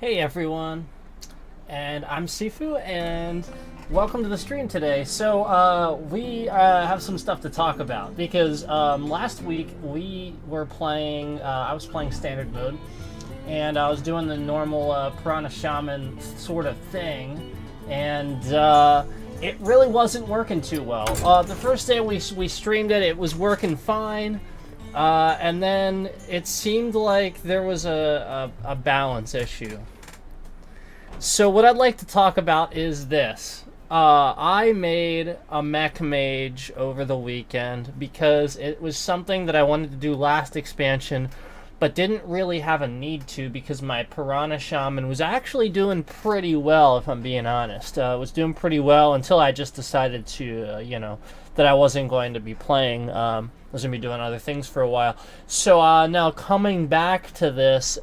Hey everyone, and I'm Sifu, and welcome to the stream today. So we have some stuff to talk about because last week we were playing. I was playing standard mode, and I was doing the normal Piranha Shaman sort of thing, and it really wasn't working too well. The first day we streamed it, it was working fine. And then it seemed like there was a balance issue. So what I'd like to talk about is this. I made a Mech Mage over the weekend because it was something that I wanted to do last expansion, but didn't really have a need to because my Piranha Shaman was actually doing pretty well, if I'm being honest. It was doing pretty well until I just decided to, that I wasn't going to be playing. I was going to be doing other things for a while. So now coming back to this,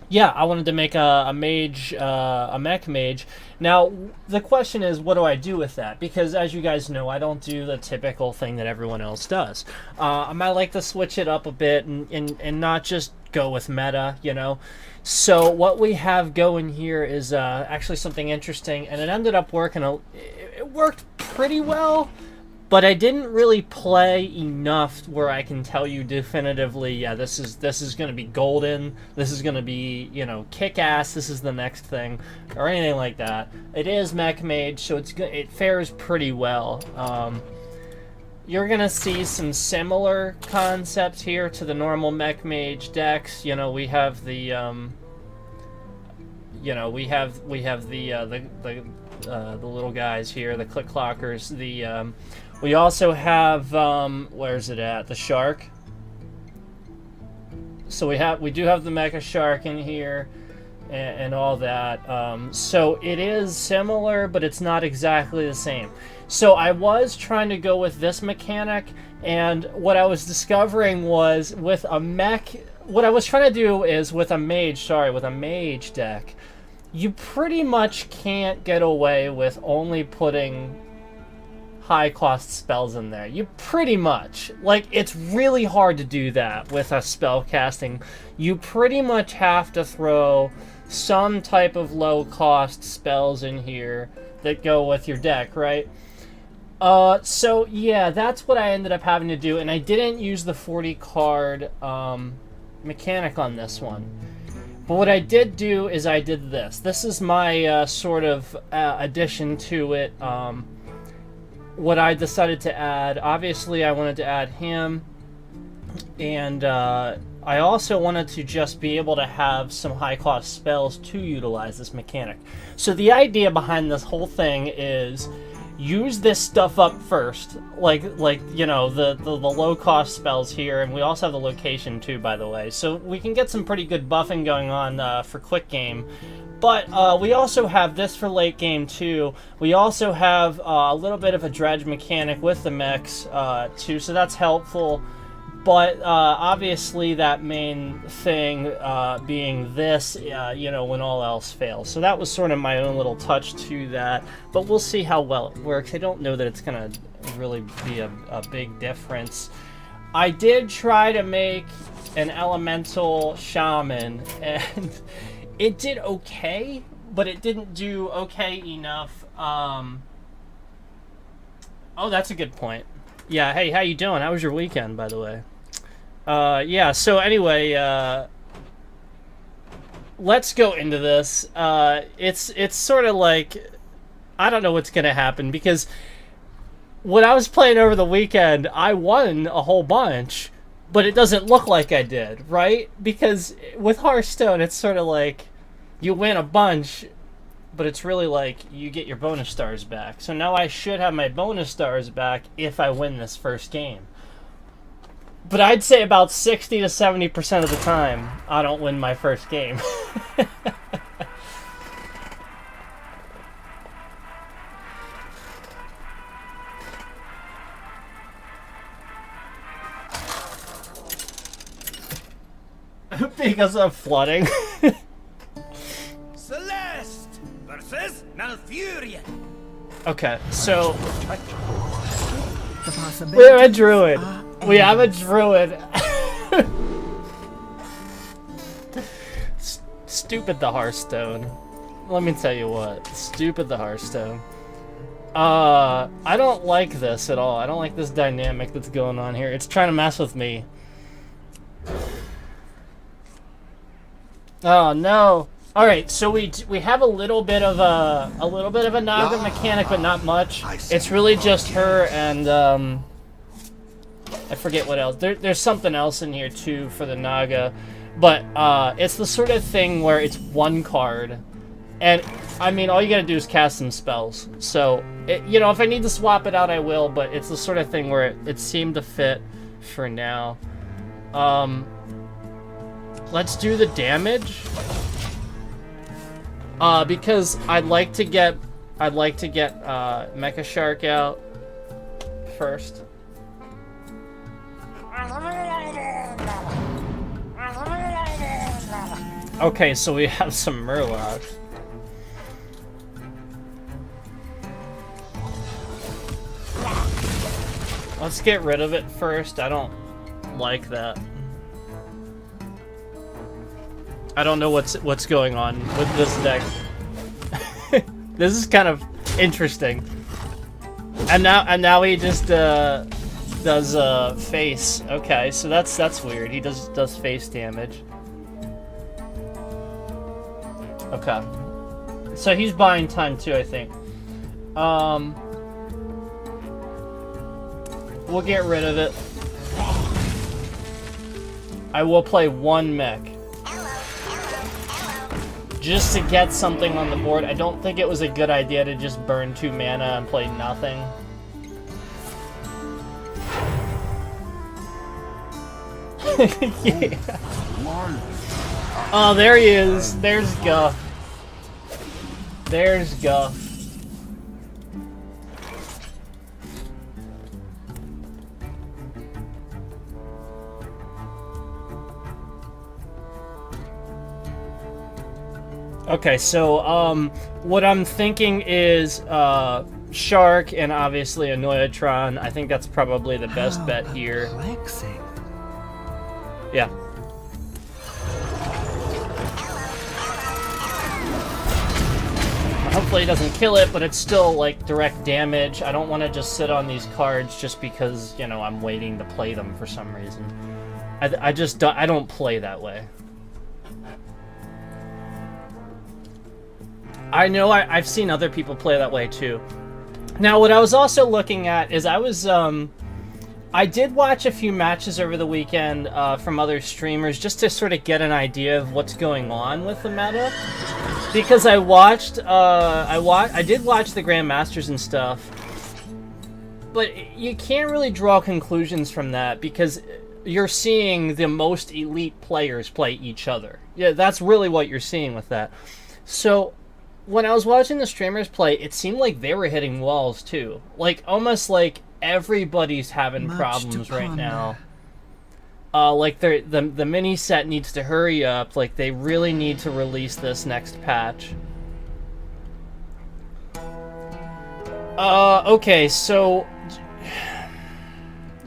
yeah, I wanted to make a mage, a Mech Mage. Now, the question is, what do I do with that? Because as you guys know, I don't do the typical thing that everyone else does. I might like to switch it up a bit and not just go with meta, So what we have going here is actually something interesting, and it ended up working. It worked pretty well. But I didn't really play enough where I can tell you definitively, yeah, this is going to be golden, this is going to be, kick-ass, this is the next thing, or anything like that. It is Mech Mage, so it fares pretty well. You're going to see some similar concepts here to the normal Mech Mage decks. We have the, the little guys here, the click clockers, we also have, where's it at? The shark. So we do have the mecha shark in here and all that. So it is similar, but it's not exactly the same. So I was trying to go with this mechanic, and what I was discovering was with a mech, what I was trying to do is with a mage deck, you pretty much can't get away with only putting high cost spells in there. You pretty much, it's really hard to do that with a spell casting. You pretty much have to throw some type of low cost spells in here that go with your deck, right? So yeah, that's what I ended up having to do, and I didn't use the 40 card mechanic on this one. But what I did do is I did this. This is my sort of addition to it. What I decided to add, obviously I wanted to add him, and I also wanted to just be able to have some high cost spells to utilize this mechanic. So the idea behind this whole thing is use this stuff up first, like the low cost spells here, and we also have the location too, by the way, so we can get some pretty good buffing going on for quick game. But we also have this for late game too. We also have a little bit of a dredge mechanic with the mechs too, so that's helpful. But obviously that main thing being this, when all else fails. So that was sort of my own little touch to that. But we'll see how well it works. I don't know that it's going to really be a big difference. I did try to make an elemental shaman, and it did okay, but it didn't do okay enough. Oh, that's a good point. Yeah, hey, how you doing? How was your weekend, by the way? Yeah, so anyway, let's go into this. It's sort of like, I don't know what's going to happen, because when I was playing over the weekend, I won a whole bunch, but it doesn't look like I did, right? Because with Hearthstone, it's sort of like you win a bunch, but it's really like you get your bonus stars back. So now I should have my bonus stars back if I win this first game. But I'd say about 60 to 70% of the time, I don't win my first game. Because of flooding. Celeste versus Nathria. Okay, so we have a druid. We have a druid. Stupid the Hearthstone. Let me tell you what. Stupid the Hearthstone. I don't like this at all. I don't like this dynamic that's going on here. It's trying to mess with me. Oh no. All right, so we have a little bit of a Naga mechanic, but not much. It's really just her and I forget what else. There's something else in here too for the Naga, but it's the sort of thing where it's one card, and I mean all you gotta do is cast some spells. So you know, if I need to swap it out, I will. But it's the sort of thing where it seemed to fit for now. Let's do the damage. Because I'd like to get Mecha Shark out first. Okay, so we have some Murlocs. Let's get rid of it first. I don't like that. I don't know what's going on with this deck. This is kind of interesting. And now he just does face. Okay, so that's weird. He does face damage. Okay. So he's buying time too, I think. We'll get rid of it. I will play one Mech. Just to get something on the board. I don't think it was a good idea to just burn 2 mana and play nothing. Yeah. Oh, there he is. There's Guff. There's Guff. Okay, so what I'm thinking is Shark and obviously a Noyatron. I think that's probably the best bet here. Relaxing. Yeah. Hopefully he doesn't kill it, but it's still like direct damage. I don't want to just sit on these cards just because, you know, I'm waiting to play them for some reason. I don't play that way. I know I've seen other people play that way too. Now, what I was also looking at is I did watch a few matches over the weekend from other streamers just to sort of get an idea of what's going on with the meta. Because I did watch the Grandmasters and stuff, but you can't really draw conclusions from that because you're seeing the most elite players play each other. Yeah, that's really what you're seeing with that. So when I was watching the streamers play, it seemed like they were hitting walls too. Like, almost like everybody's having problems right now. Like, the mini set needs to hurry up. Like, they really need to release this next patch. Okay, so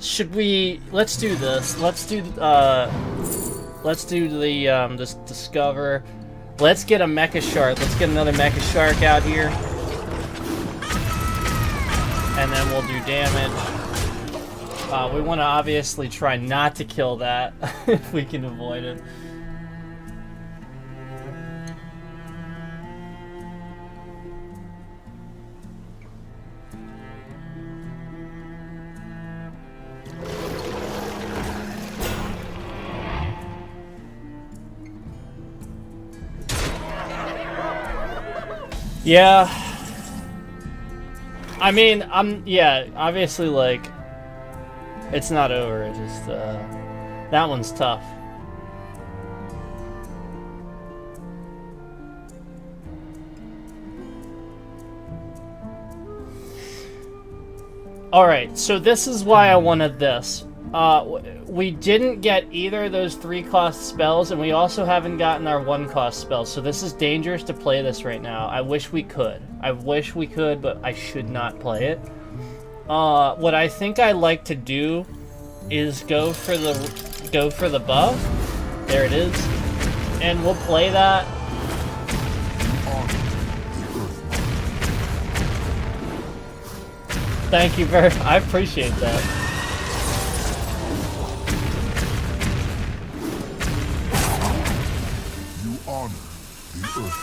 should we... Let's do this. Let's do this Discover. Let's get a Mecha Shark. Let's get another Mecha Shark out here. And then we'll do damage. We want to obviously try not to kill that if we can avoid it. Yeah. I mean, yeah, obviously, like, it's not over. It's just, that one's tough. Alright, so this is why I wanted this. We didn't get either of those 3-cost spells, and we also haven't gotten our 1-cost spells, so this is dangerous to play this right now. I wish we could. I wish we could, but I should not play it. What I think I like to do is go for the buff. There it is. And we'll play that. Thank you very. I appreciate that. You honor the Earth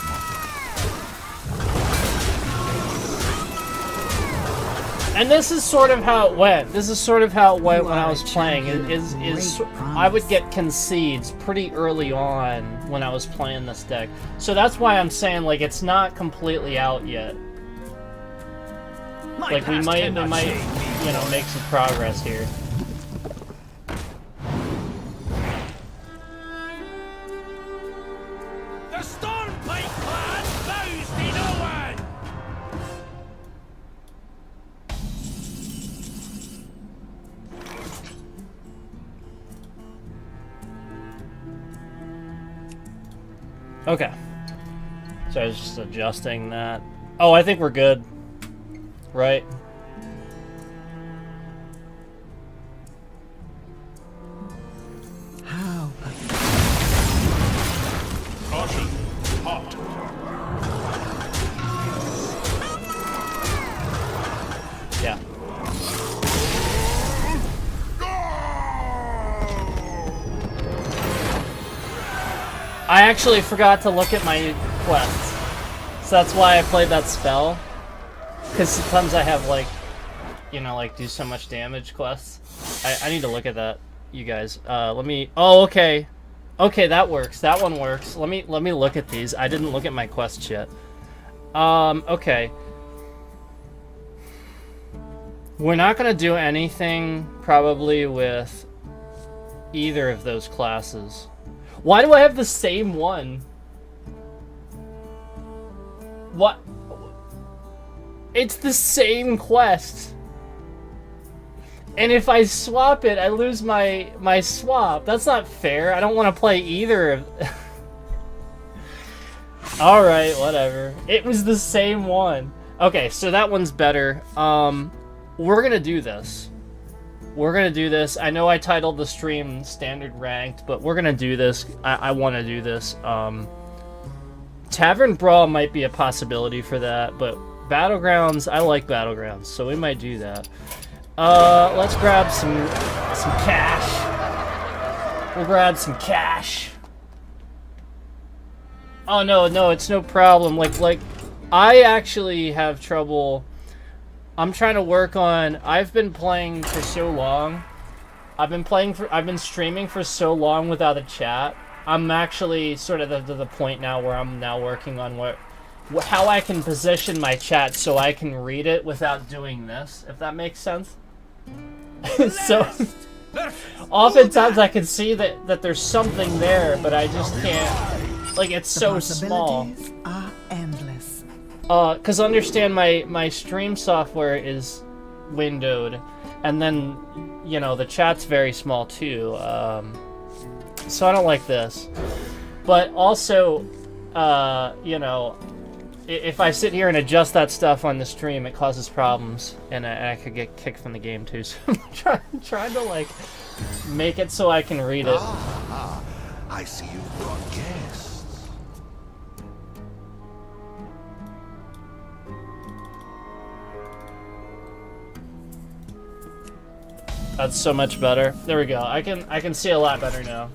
Mother. And this is sort of how it went. This is sort of how it went when I was playing. I would get concedes pretty early on when I was playing this deck. So that's why I'm saying, like, it's not completely out yet. Like, we might, you know, make some progress here. The Stormpike clan bows to no one! Okay. So I was just adjusting that. Oh, I think we're good. Right? How? Caution, hot. Yeah. I actually forgot to look at my quests. So that's why I played that spell. Because sometimes I have, like, you know, like, do so much damage quests. I need to look at that, you guys. Let me... Oh, okay. Okay, that works. That one works. Let me look at these. I didn't look at my quests yet. Okay. We're not going to do anything, probably, with either of those classes. Why do I have the same one? What? It's the same quest. And if I swap it, I lose my swap. That's not fair. I don't want to play either of... Alright, whatever. It was the same one. Okay, so that one's better. We're gonna do this. We're gonna do this. I know I titled the stream Standard Ranked, but we're gonna do this. I want to do this. Tavern Brawl might be a possibility for that, but Battlegrounds, I like Battlegrounds, so we might do that. Let's grab some cash. We'll grab some cash. Oh no, it's no problem. Like I actually have trouble. I'm trying to work on. I've been playing for so long. I've been streaming for so long without a chat. I'm actually sort of to the point now where I'm now working on how I can position my chat so I can read it without doing this, if that makes sense. So, oftentimes I can see that there's something there, but I just can't, like, it's so small. The possibilities are endless. Because understand my stream software is windowed, and then, you know, the chat's very small too, so I don't like this. But also, you know, if I sit here and adjust that stuff on the stream, it causes problems, and I could get kicked from the game too. So I'm trying to, like, make it so I can read it. I see you've brought guests. That's so much better. There we go. I can see a lot better now.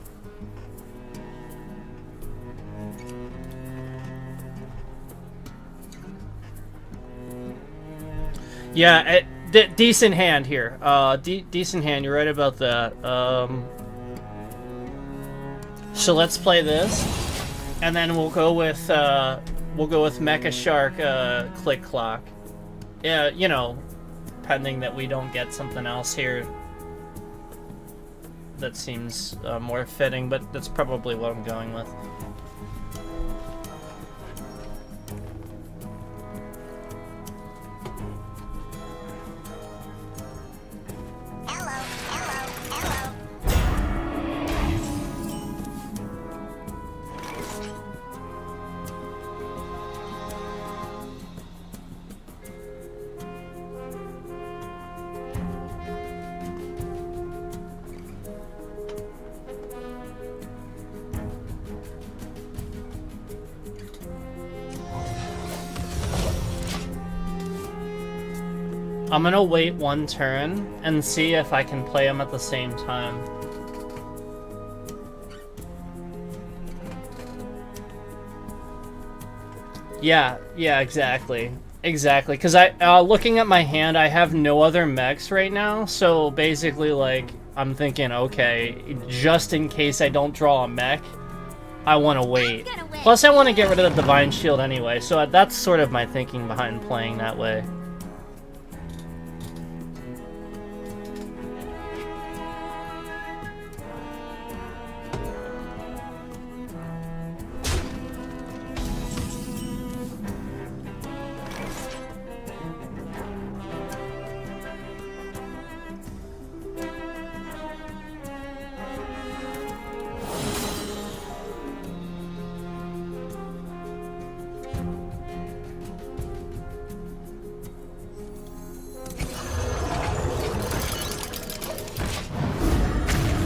Yeah, decent hand here. Decent hand. You're right about that. So let's play this, and then we'll go with Mecha Shark Click Clock. Yeah, you know, pending that we don't get something else here that seems more fitting, but that's probably what I'm going with. I'm gonna wait one turn and see if I can play them at the same time. Yeah, exactly. Exactly, because looking at my hand, I have no other mechs right now, so basically, like, I'm thinking, okay, just in case I don't draw a mech, I want to wait. Plus, I want to get rid of the Divine Shield anyway, so that's sort of my thinking behind playing that way.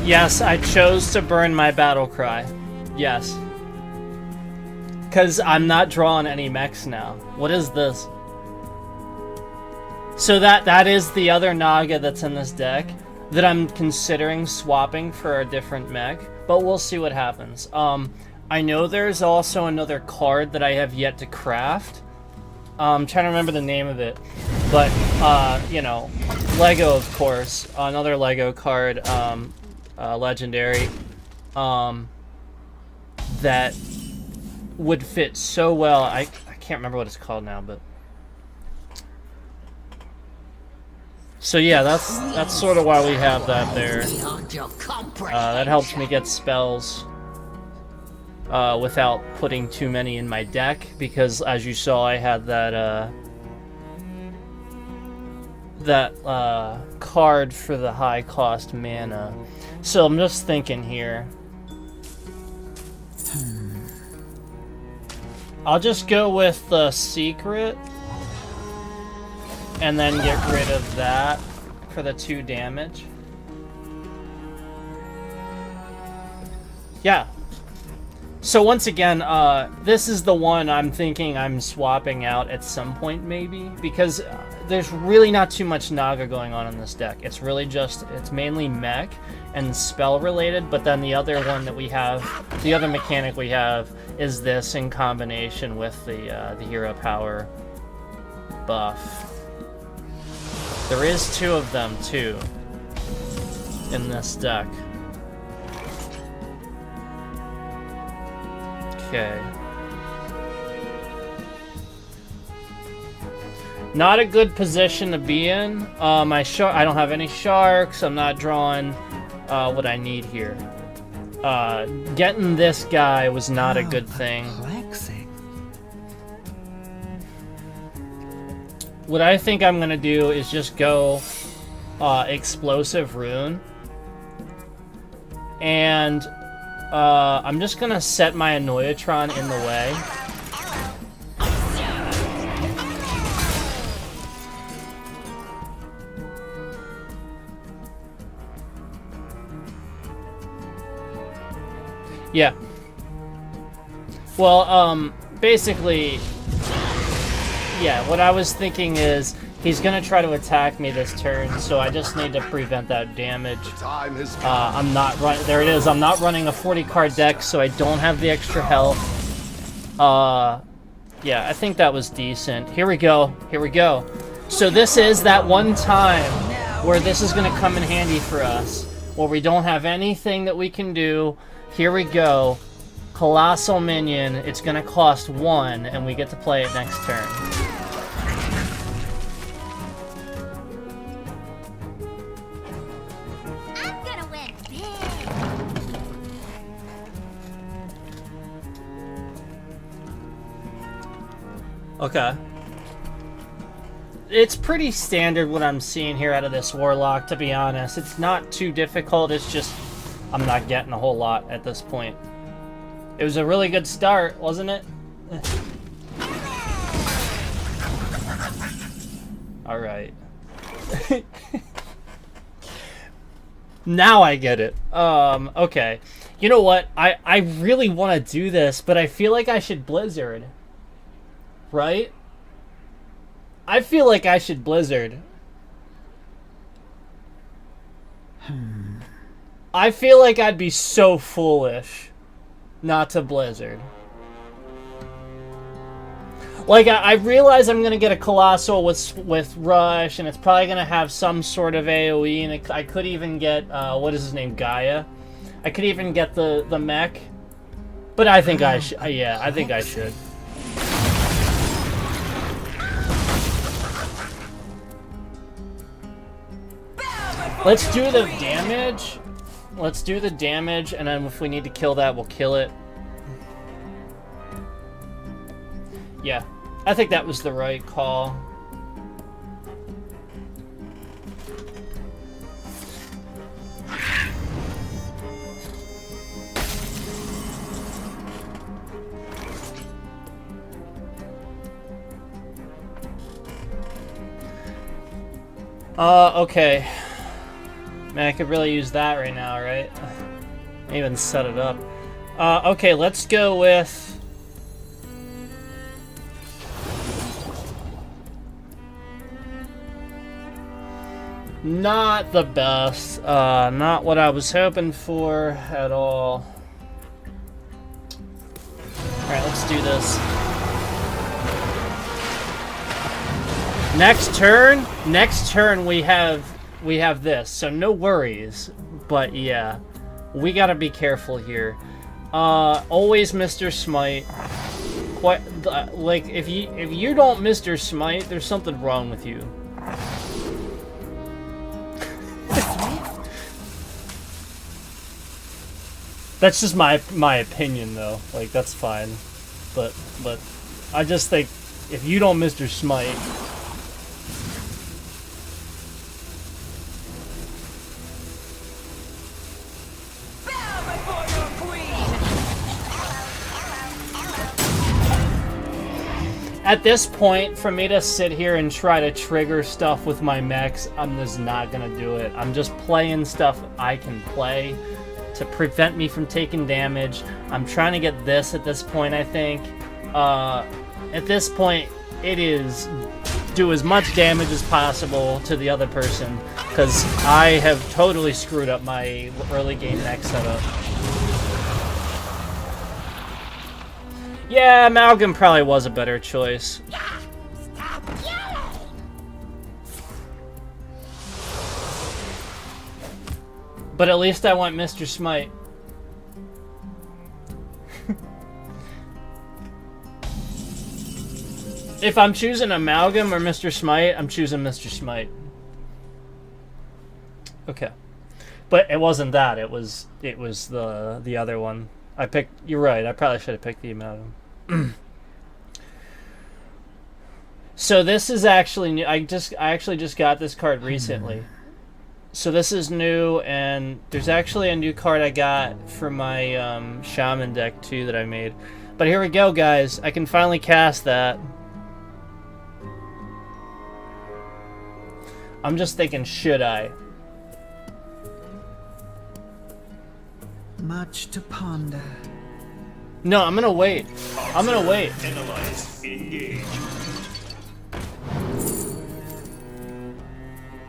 Yes, I chose to burn my battle cry. Yes. Because I'm not drawing any mechs now. What is this? So that is the other Naga that's in this deck that I'm considering swapping for a different mech, but we'll see what happens. I know there's also another card that I have yet to craft. I'm trying to remember the name of it, but you know, Lego, of course, another Lego card, legendary, that would fit so well. I can't remember what it's called now, but so yeah, that's sort of why we have that there. That helps me get spells without putting too many in my deck, because as you saw, I had that card for the high cost mana. So I'm just thinking here. I'll just go with the secret and then get rid of that for the 2 damage. Yeah. So once again, this is the one I'm thinking I'm swapping out at some point, maybe, because there's really not too much Naga going on in this deck. It's really just, it's mainly mech and spell related, but then the other one that we have, the other mechanic we have, is this in combination with the hero power buff. There is 2 of them too in this deck. Okay. Not a good position to be in. I don't have any sharks. I'm not drawing what I need here. Getting this guy was not a good thing. What I think I'm gonna do is just go explosive rune, and I'm just gonna set my Annoyatron in the way. Yeah. Well, basically, yeah, what I was thinking is he's gonna try to attack me this turn, so I just need to prevent that damage. I'm not there it is. I'm not running a 40 card deck, so I don't have the extra health. Yeah, I think that was decent. Here we go. Here we go. So this is that one time where this is gonna come in handy for us, where we don't have anything that we can do. Here we go. Colossal Minion. It's going to cost 1, and we get to play it next turn. I'm gonna win big. Okay. It's pretty standard what I'm seeing here out of this Warlock, to be honest. It's not too difficult. It's just I'm not getting a whole lot at this point. It was a really good start, wasn't it? All right. Now I get it. Okay. You know what? I really want to do this, but I feel like I should Blizzard. Right? I feel like I should Blizzard. I feel like I'd be so foolish not to Blizzard. Like, I realize I'm gonna get a Colossal with Rush, and it's probably gonna have some sort of AoE, and I could even get, what is his name, Gaia? I could even get the Mech. But I think I should, yeah, I think I should. Let's do the damage. Let's do the damage, and then if we need to kill that, we'll kill it. Yeah, I think that was the right call. Okay. Man, I could really use that right now, right? I even set it up. Okay, let's go with... Not the best. Not what I was hoping for at all. Alright, let's do this. Next turn we have this, so no worries. But yeah, we gotta be careful here. Always Mr. Smite. Like if you don't Mr. Smite, there's something wrong with you. That's just my opinion though. Like that's fine, but I just think if you don't Mr. Smite. At this point, for me to sit here and try to trigger stuff with my mechs, I'm just not gonna do it. I'm just playing stuff I can play to prevent me from taking damage. I'm trying to get this at this point, I think. At this point, it is do as much damage as possible to the other person, because I have totally screwed up my early game mech setup. Yeah, Amalgam probably was a better choice. Stop yelling! But at least I want Mr. Smite. If I'm choosing Amalgam or Mr. Smite, I'm choosing Mr. Smite. Okay. But it wasn't that, it was the other one. I picked, you're right, I probably should have picked the Amalgam. So this is actually new. I actually just got this card recently. So this is new, and there's actually a new card I got for my Shaman deck too that I made. But here we go, guys. I can finally cast that. I'm just thinking, should I? Much to ponder. No, I'm gonna wait. I'm gonna wait. Analyze. Engage.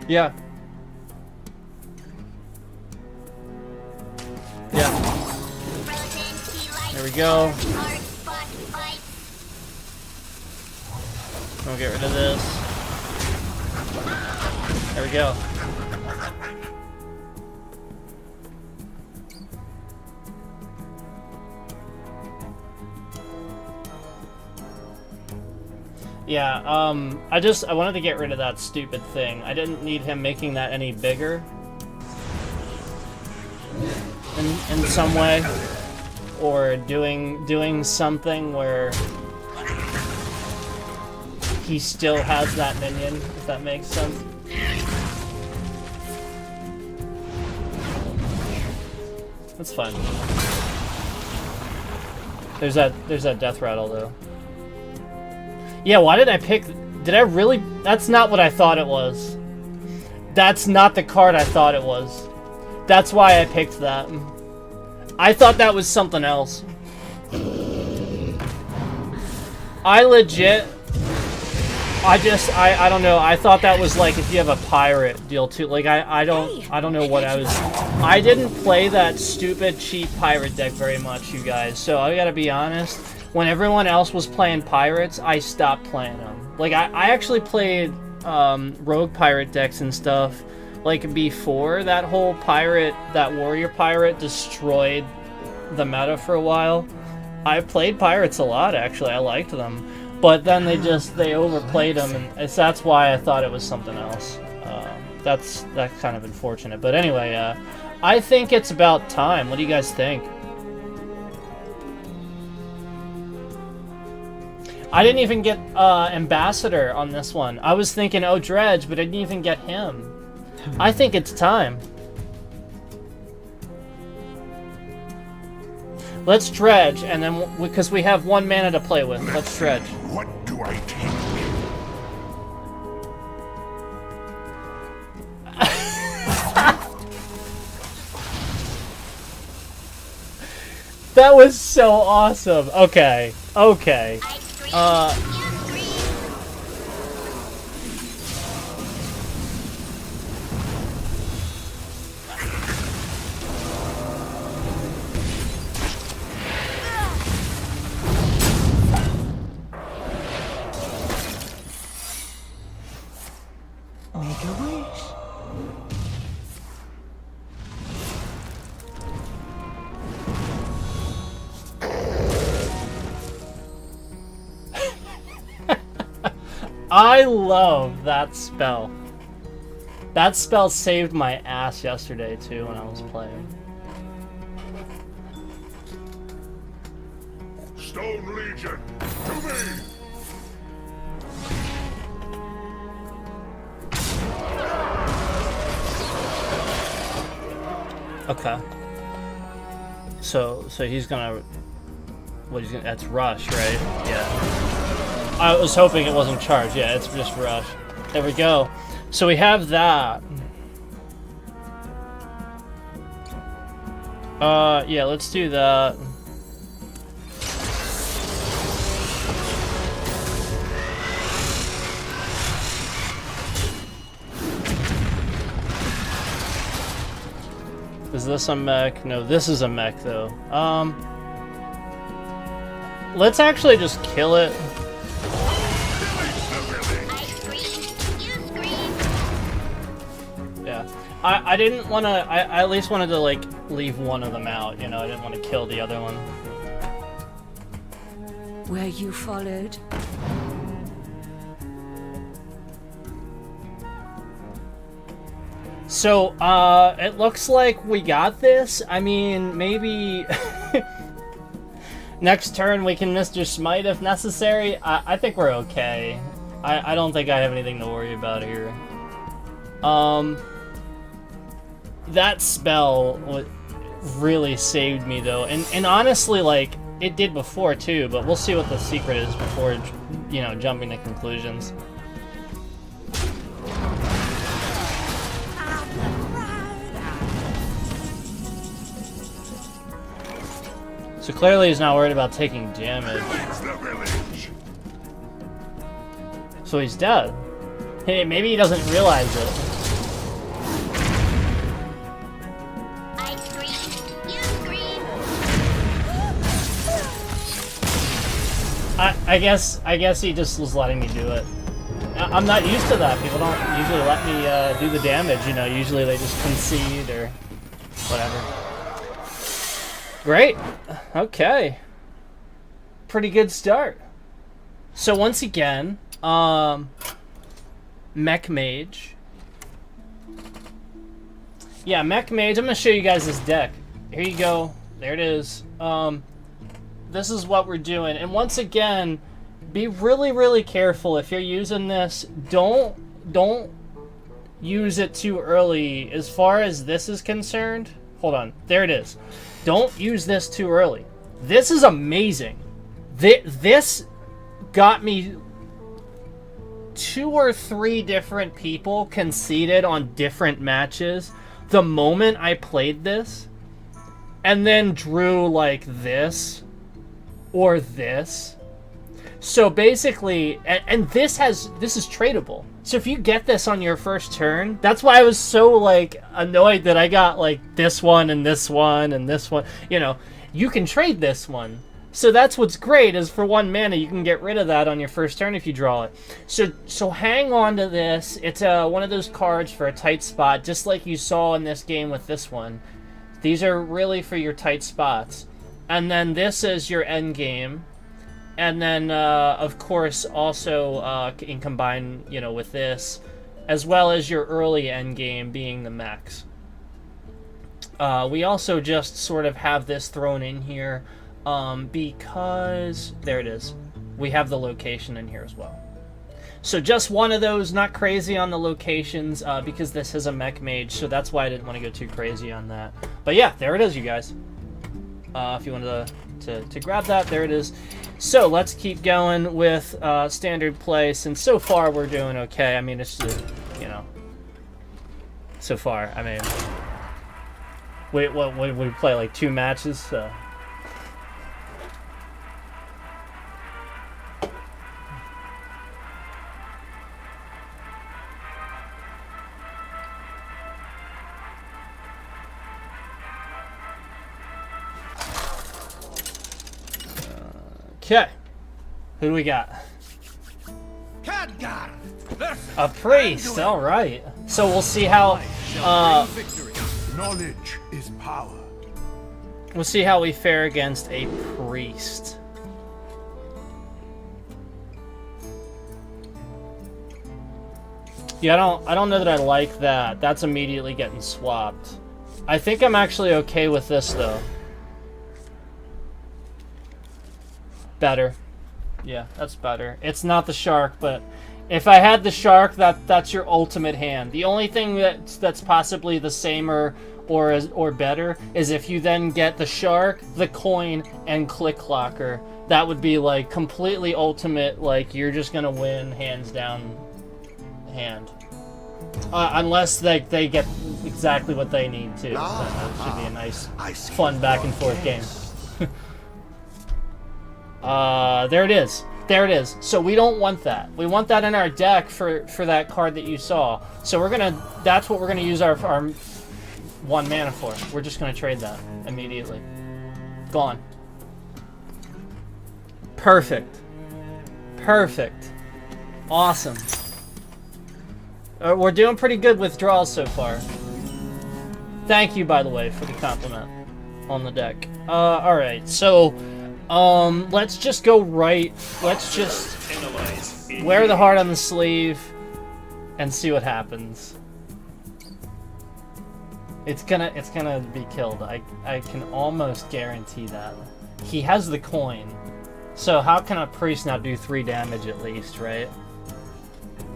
Yeah. Yeah. There we go. I'll get rid of this. There we go. Yeah, I wanted to get rid of that stupid thing. I didn't need him making that any bigger. In some way. Or doing something where he still has that minion, if that makes sense. That's fine. There's that death rattle though. Yeah, why did I pick... Did I really... That's not what I thought it was. That's not the card I thought it was. That's why I picked that. I thought that was something else. I legit... I don't know. I thought that was like if you have a pirate deal too. Like I don't know what I was. I didn't play that stupid cheap pirate deck very much, you guys. So I gotta be honest. When everyone else was playing pirates, I stopped playing them. Like I actually played rogue pirate decks and stuff like before that whole pirate, that warrior pirate destroyed the meta for a while. I played pirates a lot actually. I liked them. But then they overplayed them, and that's why I thought it was something else. That's kind of unfortunate. But anyway, I think it's about time. What do you guys think? I didn't even get Ambassador on this one. I was thinking, oh, Dredge, but I didn't even get him. I think it's time. Let's Dredge, and then, because we have 1 mana to play with, let's Dredge. What do I take? That was so awesome. Okay, okay. Make a wish. I love that spell. That spell saved my ass yesterday too when I was playing. Stone Legion, to me! Okay. So he's gonna. What he's gonna? That's rush, right? Yeah. I was hoping it wasn't charge. Yeah, it's just rush. There we go. So we have that. Yeah, let's do that. Is this a mech? No, this is a mech though. Let's actually just kill it. Yeah. I didn't want to, I at least wanted to like leave one of them out, you know, I didn't want to kill the other one. Were you followed? So, it looks like we got this. I mean, maybe next turn we can Mr. Smite if necessary. I think we're okay. I don't think I have anything to worry about here. That spell really saved me though, and honestly, like, it did before too, but we'll see what the secret is before, you know, jumping to conclusions. So clearly he's not worried about taking damage. So he's dead. Hey, maybe he doesn't realize it. I guess he just was letting me do it. I'm not used to that. People don't usually let me do the damage, you know. Usually they just concede or whatever. Great. Okay. Pretty good start. So once again, Mech Mage. Yeah, Mech Mage. I'm gonna show you guys this deck. Here you go. There it is. This is what we're doing. And once again, be really, really careful if you're using this. Don't use it too early. As far as this is concerned, hold on. There it is. Don't use this too early. This is amazing. This got me 2 or 3 different people conceded on different matches the moment I played this, and then drew like this or this. So basically, and this is tradable. So if you get this on your first turn, that's why I was so like annoyed that I got like this one and this one and this one. You know, you can trade this one. So that's what's great is for 1 mana you can get rid of that on your first turn if you draw it. So hang on to this. It's one of those cards for a tight spot, just like you saw in this game with this one. These are really for your tight spots. And then this is your end game. And then, of course, also in combine, you know, with this, as well as your early end game being the mechs. We also just sort of have this thrown in here because, there it is, we have the location in here as well. So just one of those, not crazy on the locations, because this is a mech mage, so that's why I didn't want to go too crazy on that. But yeah, there it is, you guys. If you wanted to grab that, there it is. So let's keep going with standard play, since so far we're doing okay. I mean, it's just, you know, so far. I mean, what we play like 2 matches. So. Okay, who do we got? Khadgar versus A priest. All right. So we'll see how. Knowledge is power. We'll see how we fare against a priest. Yeah, I don't know that I like that. That's immediately getting swapped. I think I'm actually okay with this though. Better. Yeah, that's better. It's not the shark, but if I had the shark, that's your ultimate hand. The only thing that's possibly the same or better is if you then get the shark, the coin, and click clocker. That would be like completely ultimate, like you're just gonna win hands down hand. Unless they get exactly what they need to. That should be a nice, fun back and forth game. There it is. There it is. So we don't want that. We want that in our deck for that card that you saw. So that's what we're gonna use our 1 mana for. We're just gonna trade that immediately. Gone. Perfect. Perfect. Awesome. We're doing pretty good withdrawals so far. Thank you, by the way, for the compliment on the deck. Alright, so let's just go right. Let's just wear the heart on the sleeve and see what happens. It's gonna be killed. I can almost guarantee that. He has the coin. So how can a priest not do 3 damage at least, right?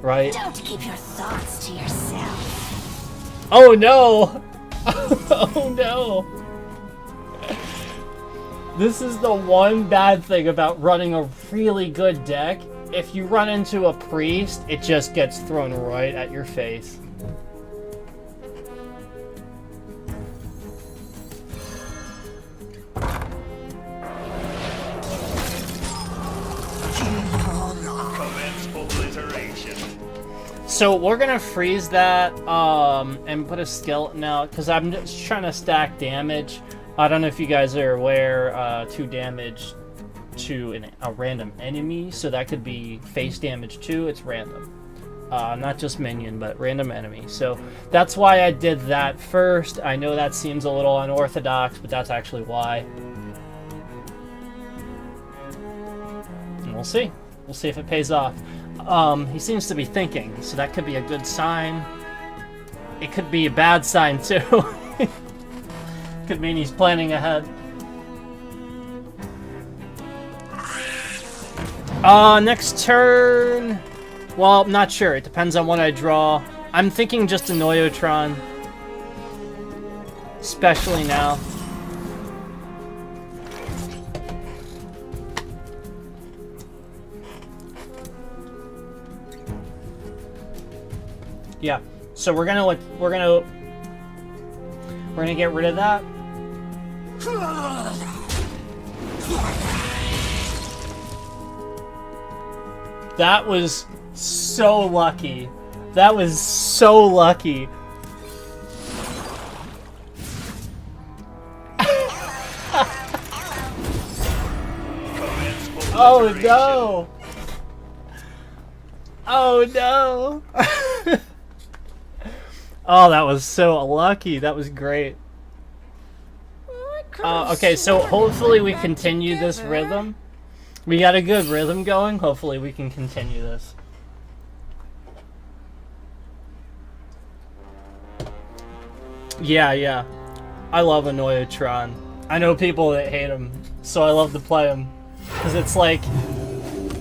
Right? Don't keep your thoughts to yourself. Oh no! Oh no! This is the one bad thing about running a really good deck. If you run into a priest, it just gets thrown right at your face. So we're gonna freeze that and put a skeleton out because I'm just trying to stack damage. I don't know if you guys are aware, 2 damage to a random enemy, so that could be face damage too. It's random, not just minion, but random enemy. So that's why I did that first. I know that seems a little unorthodox, but that's actually why. And we'll see. We'll see if it pays off. He seems to be thinking, so that could be a good sign. It could be a bad sign too. Could mean he's planning ahead. Next turn. Well, not sure. It depends on what I draw. I'm thinking just a Noyotron. Especially now. Yeah. So we're gonna get rid of that. That was so lucky. That was so lucky. Oh no! Oh no! Oh, that was so lucky. That was great. Okay, so hopefully we continue this rhythm. We got a good rhythm going. Hopefully we can continue this. Yeah. I love Annoyatron. I know people that hate him, so I love to play him. Because it's like,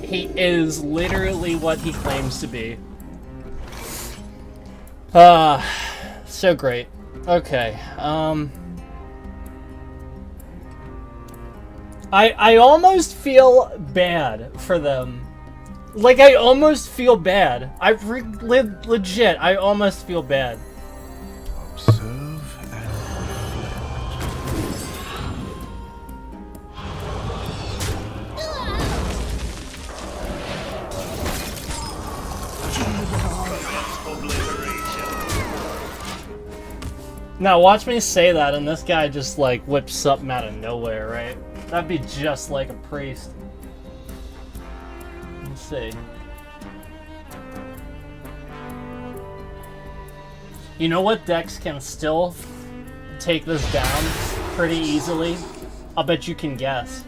he is literally what he claims to be. So great. Okay, I almost feel bad for them. Like, I almost feel bad. Legit, I almost feel bad. Observe and Now watch me say that and this guy just like whips something out of nowhere, right? That'd be just like a priest. Let's see. You know what decks can still take this down pretty easily? I'll bet you can guess.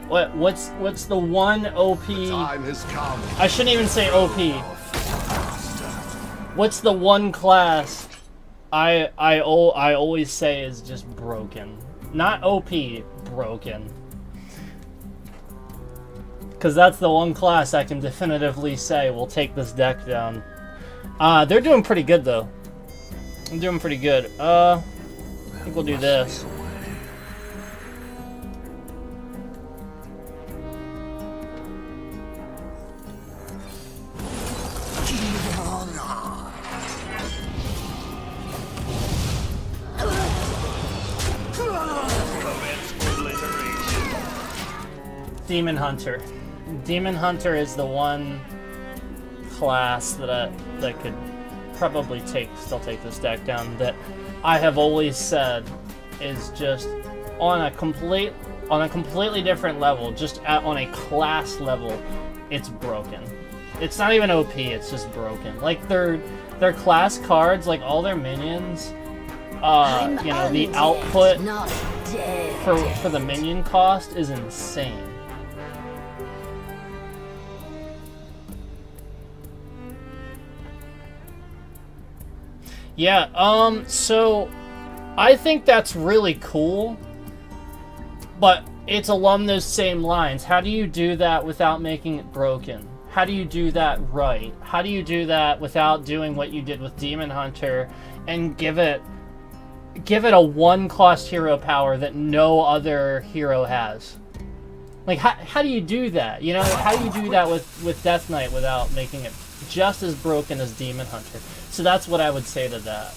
What's the one OP? time has come. I shouldn't even say OP. What's the one class I always say is just broken? Not OP, broken. Because that's the one class I can definitively say will take this deck down. They're doing pretty good though. I'm doing pretty good. I think we'll do this. Demon Hunter. Demon Hunter is the one class that could probably still take this deck down, that I have always said is just on a completely different level, just on a class level, it's broken. It's not even OP, it's just broken. Like their class cards, like all their minions, you know, the output for the minion cost is insane. Yeah, so I think that's really cool, but it's along those same lines. How do you do that without making it broken? How do you do that right? How do you do that without doing what you did with Demon Hunter and give it a one-cost hero power that no other hero has? Like, how do you do that? You know, how do you do that with Death Knight without making it just as broken as Demon Hunter? So that's what I would say to that.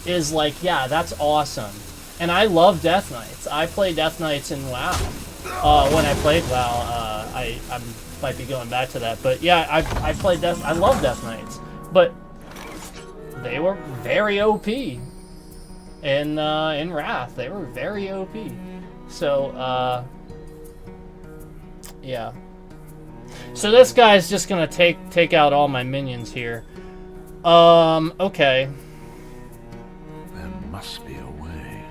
Is like, yeah, that's awesome. And I love Death Knights. I play Death Knights in WoW. When I played WoW, I might be going back to that. But yeah, I played I love Death Knights. But they were very OP. In Wrath, they were very OP. So, yeah. So this guy's just gonna take out all my minions here. Okay. There must be a way.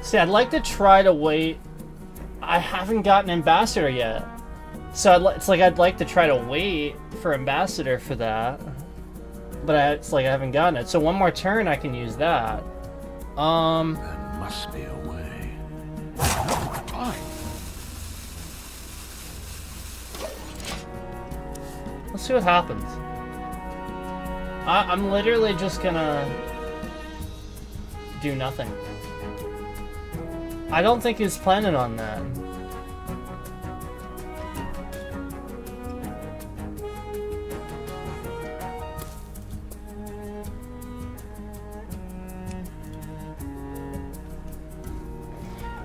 See, I'd like to try to wait. I haven't gotten Ambassador yet. So it's like I'd like to try to wait for Ambassador for that. But it's like I haven't gotten it. So one more turn I can use that. There must be a way. Let's see what happens. I'm literally just gonna do nothing. I don't think he's planning on that.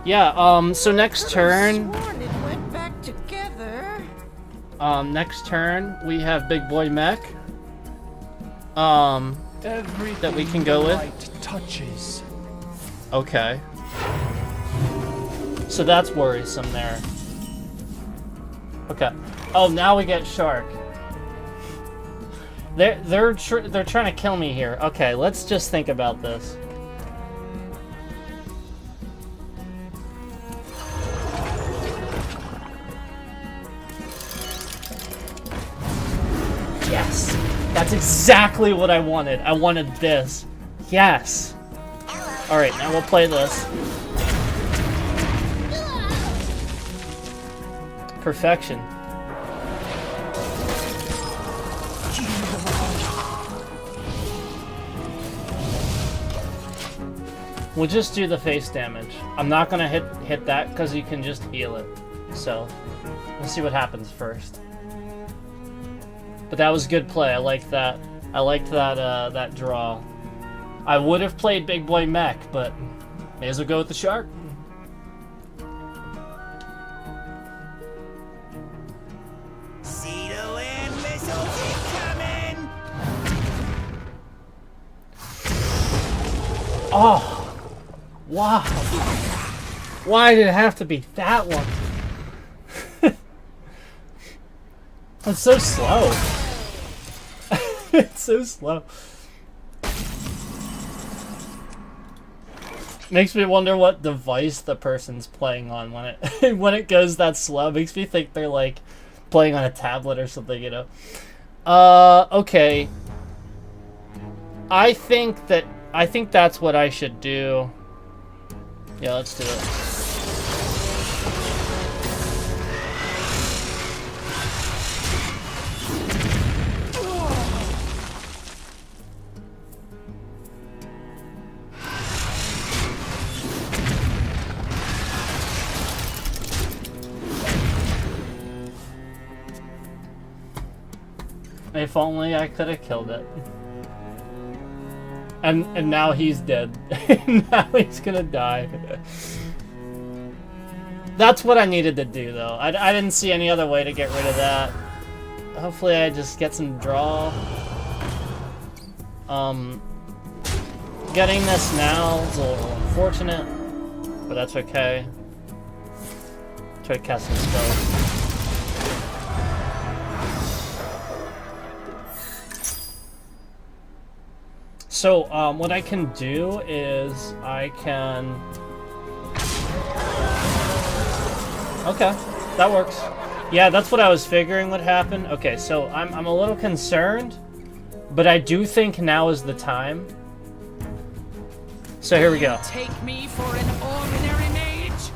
Yeah, so next turn, Sworn it went back together. next turn, we have Big Boy Mech. That we can go with. Light touches. Okay. So that's worrisome there. Okay. Oh, now we get Shark. They're trying to kill me here. Okay, let's just think about this. Yes! That's exactly what I wanted. I wanted this. Yes! Alright, now we'll play this. Perfection. We'll just do the face damage. I'm not gonna hit that because you can just heal it. So, we'll see what happens first. But that was good play. I liked that. I liked that draw. I would have played Big Boy Mech, but may as well go with the Shark. See the land missiles incoming. Oh, wow. Why did it have to be that one? It's so slow. It's so slow. Makes me wonder what device the person's playing on when it when it goes that slow. Makes me think they're like playing on a tablet or something, you know. Okay. I think that's what I should do. Yeah, let's do it. If only I could have killed it. And now he's dead. Now he's gonna die. That's what I needed to do, though. I didn't see any other way to get rid of that. Hopefully I just get some draw. Getting this now is a little unfortunate, but that's okay. Try to cast some spells. So, what I can do is I can... Okay, that works. Yeah, that's what I was figuring would happen. Okay, so I'm a little concerned, but I do think now is the time. So here we go. Take me for an ordinary mage?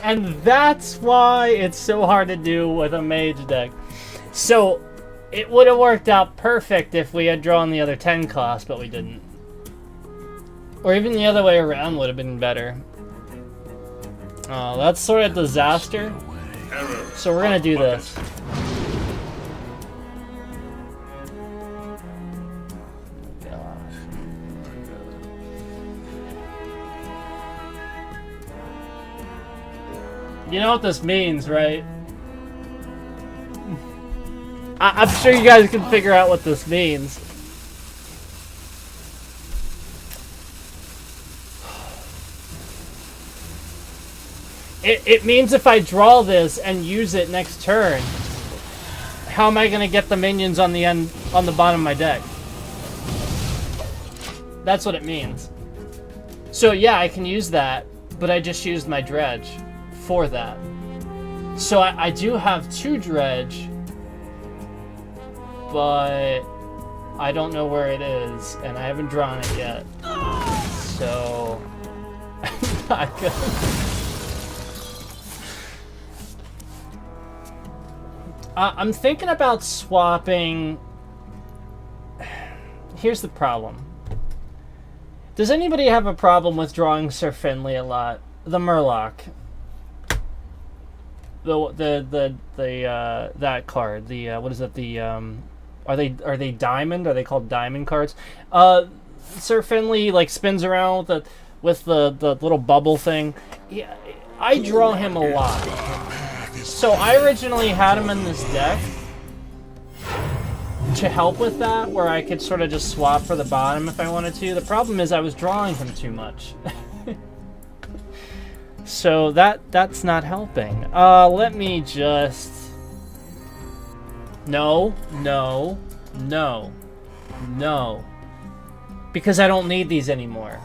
And that's why it's so hard to do with a mage deck. So, it would have worked out perfect if we had drawn the other 10 class, but we didn't. Or even the other way around would have been better. Oh, that's sort of a disaster. So we're gonna do this. You know what this means, right? I'm sure you guys can figure out what this means. It means if I draw this and use it next turn, how am I gonna get the minions on the end, on the bottom of my deck? That's what it means. So yeah, I can use that, but I just used my dredge for that. So I do have 2 dredge, but I don't know where it is, and I haven't drawn it yet. So I'm not gonna... I'm thinking about swapping... Here's the problem. Does anybody have a problem with drawing Sir Finley a lot? The Murloc. that card. The what is it? The are they diamond? Are they called diamond cards? Sir Finley like spins around with the little bubble thing. Yeah, I draw him a lot. So I originally had him in this deck to help with that, where I could sort of just swap for the bottom if I wanted to. The problem is I was drawing him too much. So that's not helping. Let me just... No. Because I don't need these anymore.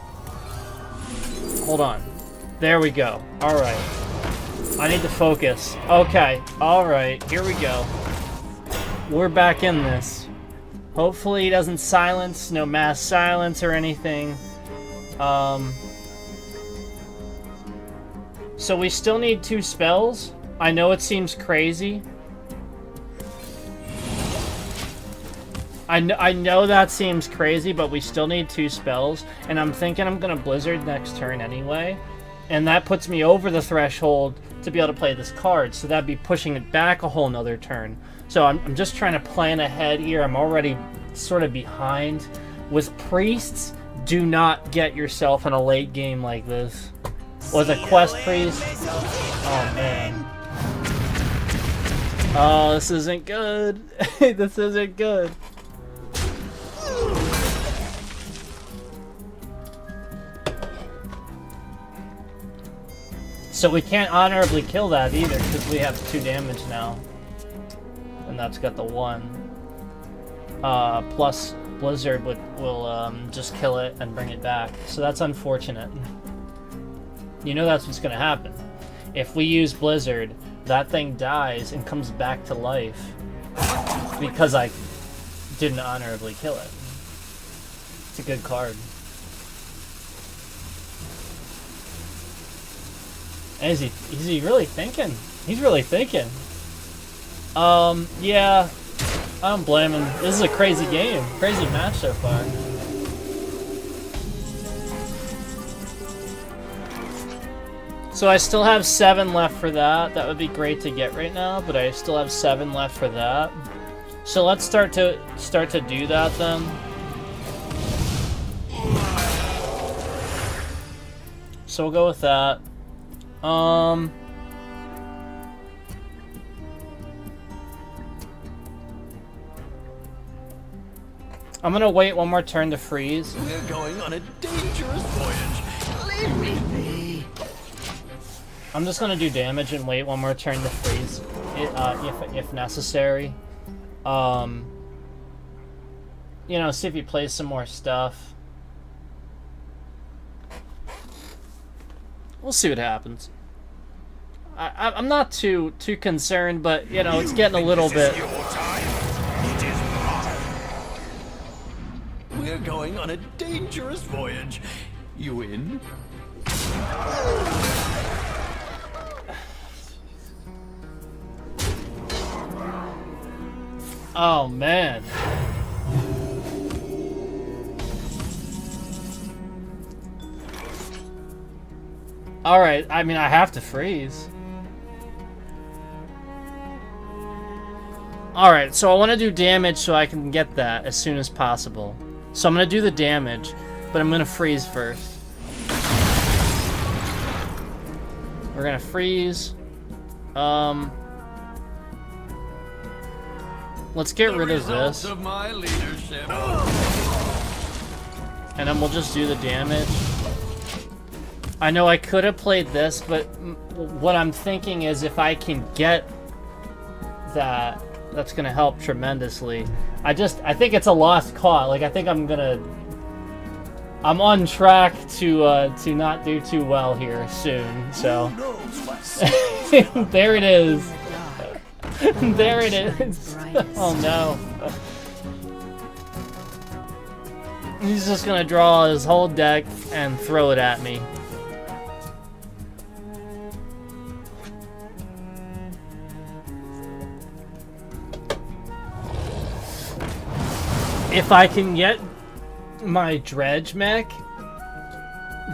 Hold on. There we go. Alright. I need to focus. Okay. Alright. Here we go. We're back in this. Hopefully he doesn't silence. No mass silence or anything. So we still need 2 spells. I know it seems crazy. I know that seems crazy, but we still need 2 spells. And I'm thinking I'm going to Blizzard next turn anyway. And that puts me over the threshold to be able to play this card. So that'd be pushing it back a whole nother turn. So I'm just trying to plan ahead here. I'm already sort of behind. With priests, do not get yourself in a late game like this. With a quest priest. Oh man. Oh, this isn't good. This isn't good. So we can't honorably kill that either, because we have 2 damage now. And that's got the 1. Plus Blizzard will just kill it and bring it back. So that's unfortunate. You know that's what's going to happen. If we use Blizzard, that thing dies and comes back to life. Because I didn't honorably kill it. It's a good card. Is he really thinking? He's really thinking. Yeah. I don't blame him. This is a crazy game. Crazy match so far. So I still have 7 left for that. That would be great to get right now, but I still have 7 left for that. So let's start to do that then. So we'll go with that. I'm gonna wait one more turn to freeze. We're going on a dangerous voyage. Leave me be. I'm just gonna do damage and wait one more turn to freeze, if necessary. You know, see if he plays some more stuff. We'll see what happens. I'm not too concerned, but you know, it's getting a little bit. We're going on a dangerous voyage. You in? Oh man. All right, I mean I have to freeze. All right, so I want to do damage so I can get that as soon as possible. So I'm going to do the damage, but I'm going to freeze first. We're going to freeze. Let's get rid of this. Of my leadership. And then we'll just do the damage. I know I could have played this, but what I'm thinking is if I can get that, that's going to help tremendously. I think it's a lost cause. Like, I think I'm on track to not do too well here soon, so. There it is. There it is. Oh no. He's just gonna draw his whole deck and throw it at me. If I can get my Dredge Mech,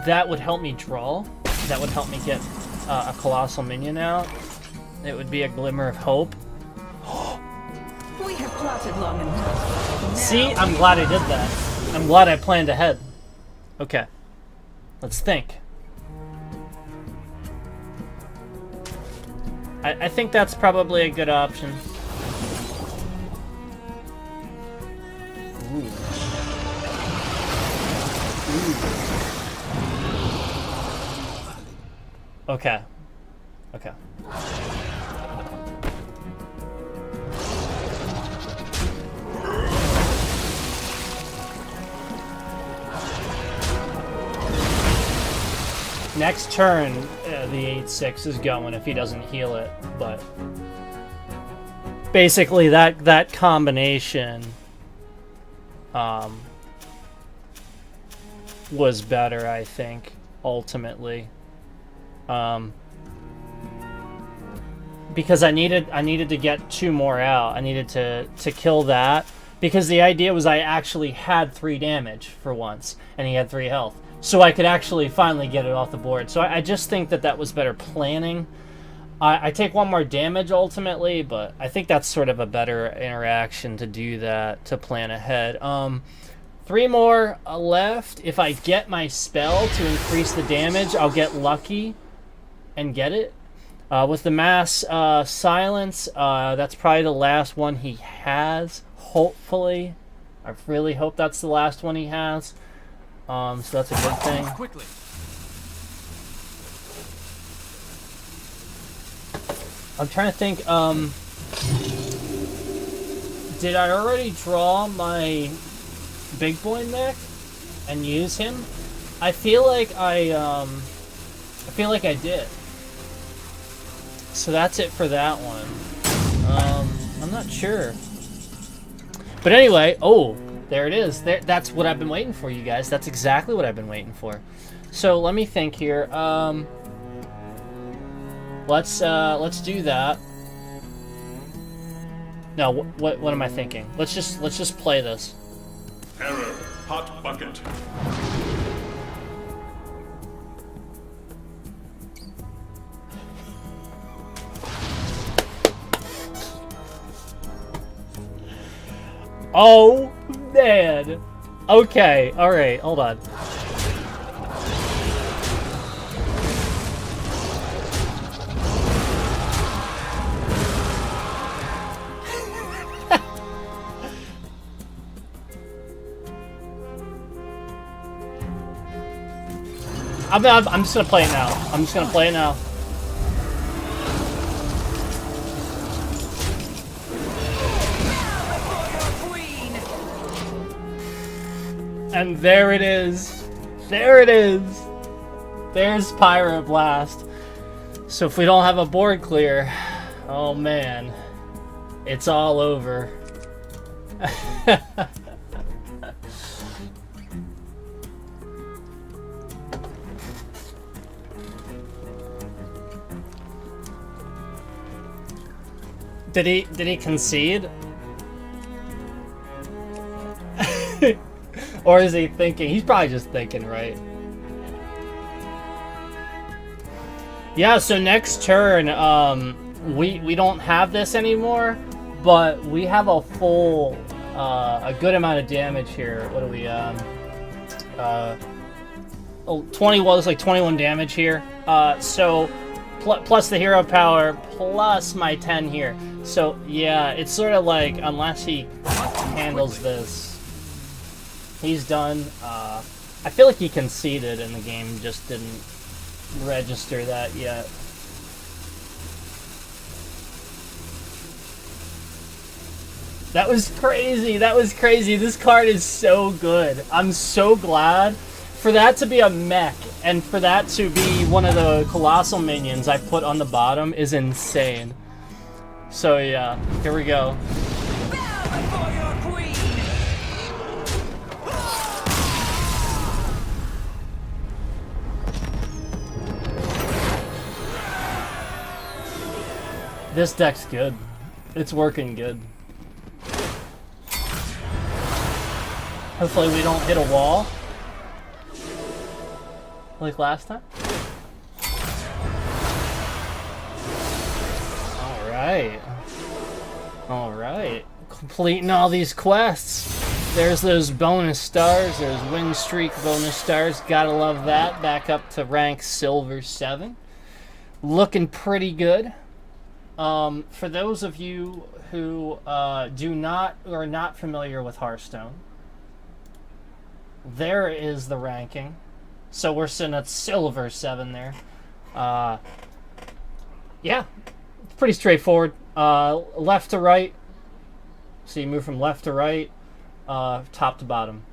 that would help me draw. That would help me get a Colossal Minion out. it would be a glimmer of hope. We have plotted long enough. See, I'm glad I did that. I'm glad I planned ahead. Okay. Let's think. I think that's probably a good option. Ooh. Ooh. Okay. Okay. Next turn, the 8/6 is going if he doesn't heal it, but basically that combination was better, I think, ultimately, because I needed to get 2 more out. I needed to kill that because the idea was I actually had 3 damage for once, and he had 3 health. So I could actually finally get it off the board. So I just think that was better planning. I take 1 more damage ultimately, but I think that's sort of a better interaction to do that, to plan ahead. 3 more left. If I get my spell to increase the damage, I'll get lucky and get it. With the mass silence, that's probably the last one he has, hopefully. I really hope that's the last one he has. So that's a good thing. Quickly. I'm trying to think, did I already draw my big boy mech and use him? I feel like I did. So that's it for that one. I'm not sure. But anyway, oh, there it is. That's what I've been waiting for, you guys. That's exactly what I've been waiting for. So let me think here. Let's do that. No, what am I thinking? Let's just play this. Error. Hot bucket. Oh, man. Okay, alright, hold on. I'm just gonna play it now. I'm just gonna play it now. And there it is. There it is. There's Pyroblast. So if we don't have a board clear, oh man, it's all over. Did he concede? Or is he thinking? He's probably just thinking, right? Yeah, so next turn, we don't have this anymore, but we have a full, a good amount of damage here. What do we, 21, it's like 21 damage here. So, plus the hero power, plus my 10 here. So, yeah, it's sort of like, unless he handles this, he's done. I feel like he conceded and the game just didn't register that yet. That was crazy. That was crazy. This card is so good. I'm so glad for that to be a mech and for that to be one of the colossal minions I put on the bottom is insane. So yeah, here we go. This deck's good. It's working good. Hopefully we don't hit a wall like last time. right. All right. Completing all these quests. There's those bonus stars. There's win streak bonus stars. Gotta love that. Back up to rank silver 7. Looking pretty good. For those of you who are not familiar with Hearthstone, there is the ranking. So we're sitting at silver 7 there. Yeah, it's pretty straightforward. Left to right. So you move from left to right, top to bottom.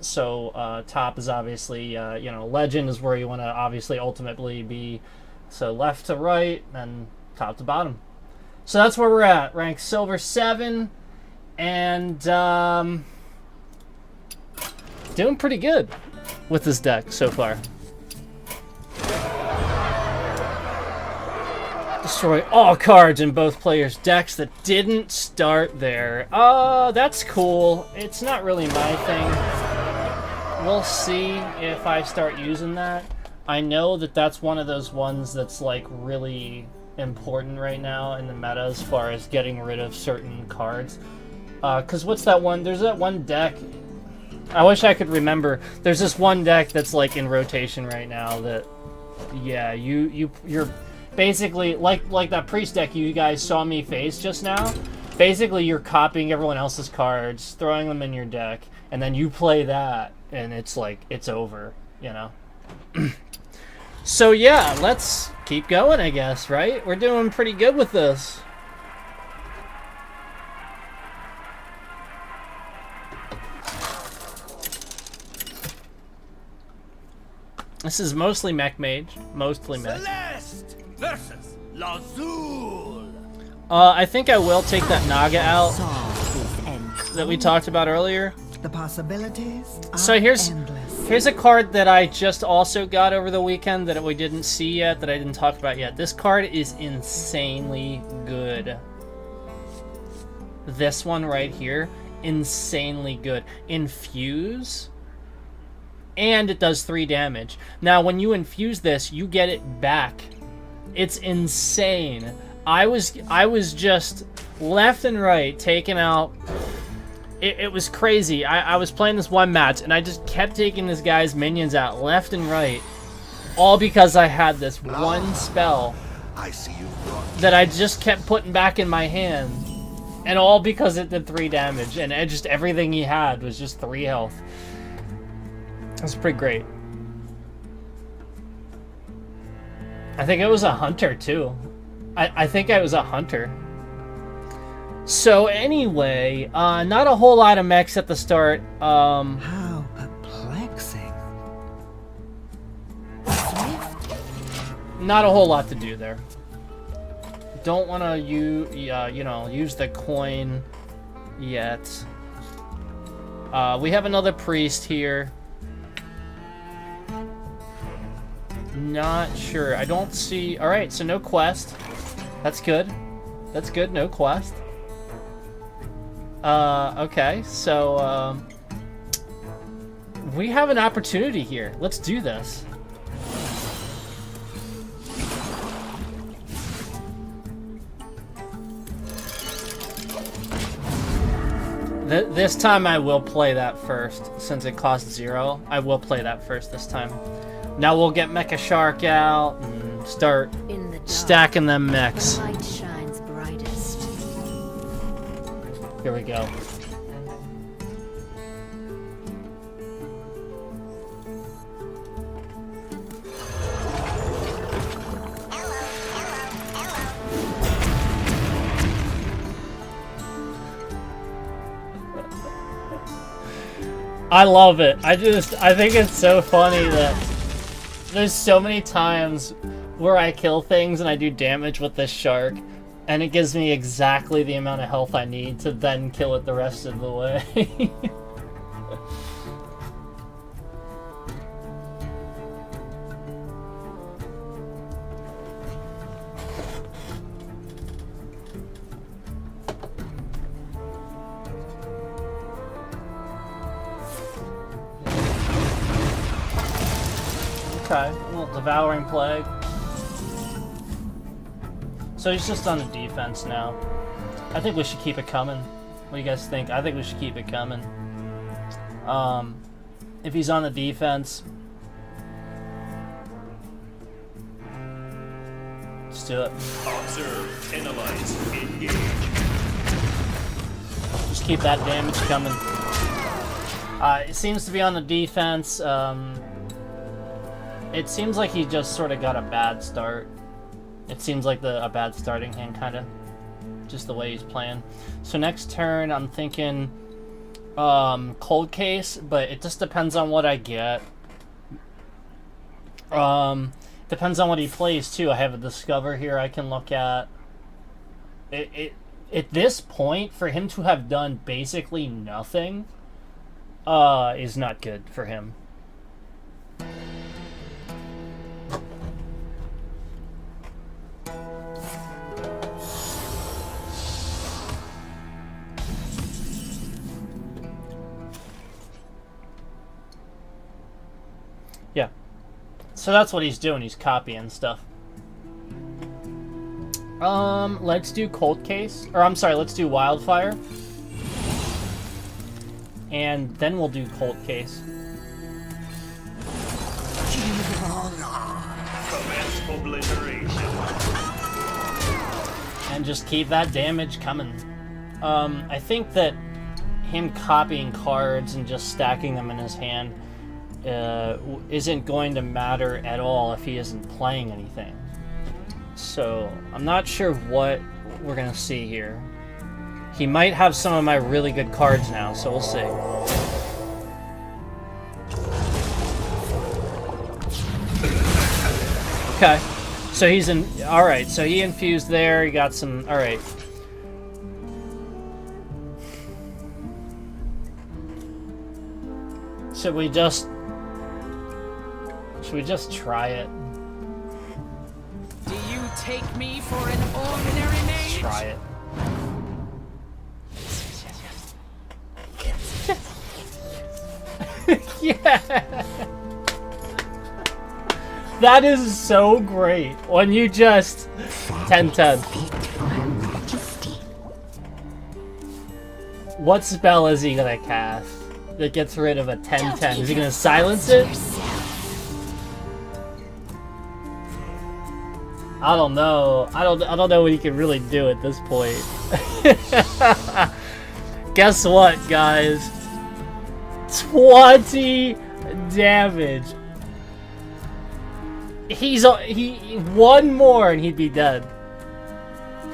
So top is obviously, legend is where you want to obviously ultimately be. So left to right, and top to bottom. So that's where we're at. Rank silver 7. And doing pretty good with this deck so far. Destroy all cards in both players' decks that didn't start there. That's cool. It's not really my thing. We'll see if I start using that. I know that that's one of those ones that's like really important right now in the meta as far as getting rid of certain cards. Because what's that one? There's that one deck. I wish I could remember. There's this one deck that's like in rotation right now that, yeah, you're basically like that priest deck you guys saw me face just now. Basically, you're copying everyone else's cards, throwing them in your deck, and then you play that, and it's like it's over, you know. So yeah, let's keep going, I guess, right? We're doing pretty good with this. This is mostly Mech Mage. Mostly Mech. Celeste versus Lazul. I think I will take that Naga out that we talked about earlier. The possibilities are So here's endless. a card that I just also got over the weekend that we didn't see yet, that I didn't talk about yet. This card is insanely good. This one right here, insanely good. Infuse, and it does 3 damage. Now, when you infuse this, you get it back. It's insane. I was just left and right taking out. It was crazy. I was playing this one match, and I just kept taking this guy's minions out left and right, all because I had this one spell I see you brought that I just kept putting back in my hand, and all because it did 3 damage, and just everything he had was just 3 health. That's pretty great. I think it was a hunter too. I think I was a hunter. So anyway, not a whole lot of mechs at the start. How perplexing. Not a whole lot to do there. Don't want to use the coin yet. We have another priest here. Not sure. I don't see. All right, so no quest. That's good. That's good. No quest. Okay, so we have an opportunity here. Let's do this. This time I will play that first, since it costs 0. I will play that first this time. Now we'll get Mecha Shark out and start In the dark, stacking them the mechs. light shines brightest. Here we go. I love it. I think it's so funny that there's so many times where I kill things and I do damage with this shark, and it gives me exactly the amount of health I need to then kill it the rest of the way. Okay, a little devouring plague. So he's just on the defense now. I think we should keep it coming. What do you guys think? I think we should keep it coming. If he's on the defense, let's do it. Observe, analyze, engage. Just keep that damage coming. It seems to be on the defense. It seems like he just sort of got a bad start. It seems like a bad starting hand, kind of. Just the way he's playing. So next turn, I'm thinking Cold Case, but it just depends on what I get. Depends on what he plays, too. I have a Discover here I can look at. At this point, for him to have done basically nothing is not good for him. Yeah. So that's what he's doing. He's copying stuff. Let's do Cold Case. Or, I'm sorry, let's do Wildfire. And then we'll do Cold Case. Commence obliteration. And just keep that damage coming. I think that him copying cards and just stacking them in his hand isn't going to matter at all if he isn't playing anything. So, I'm not sure what we're going to see here. He might have some of my really good cards now, so we'll see. Okay. So he's in... Alright, so he infused there, he got some... Alright. Should we just try it? Do you take me for an ordinary mage? Try it. Yeah. That is so great. When you just 10-10. What spell is he gonna cast that gets rid of a 10-10? Is he gonna silence it? I don't know. I don't know what he can really do at this point. Guess what, guys? 20 damage. He one more and he'd be dead.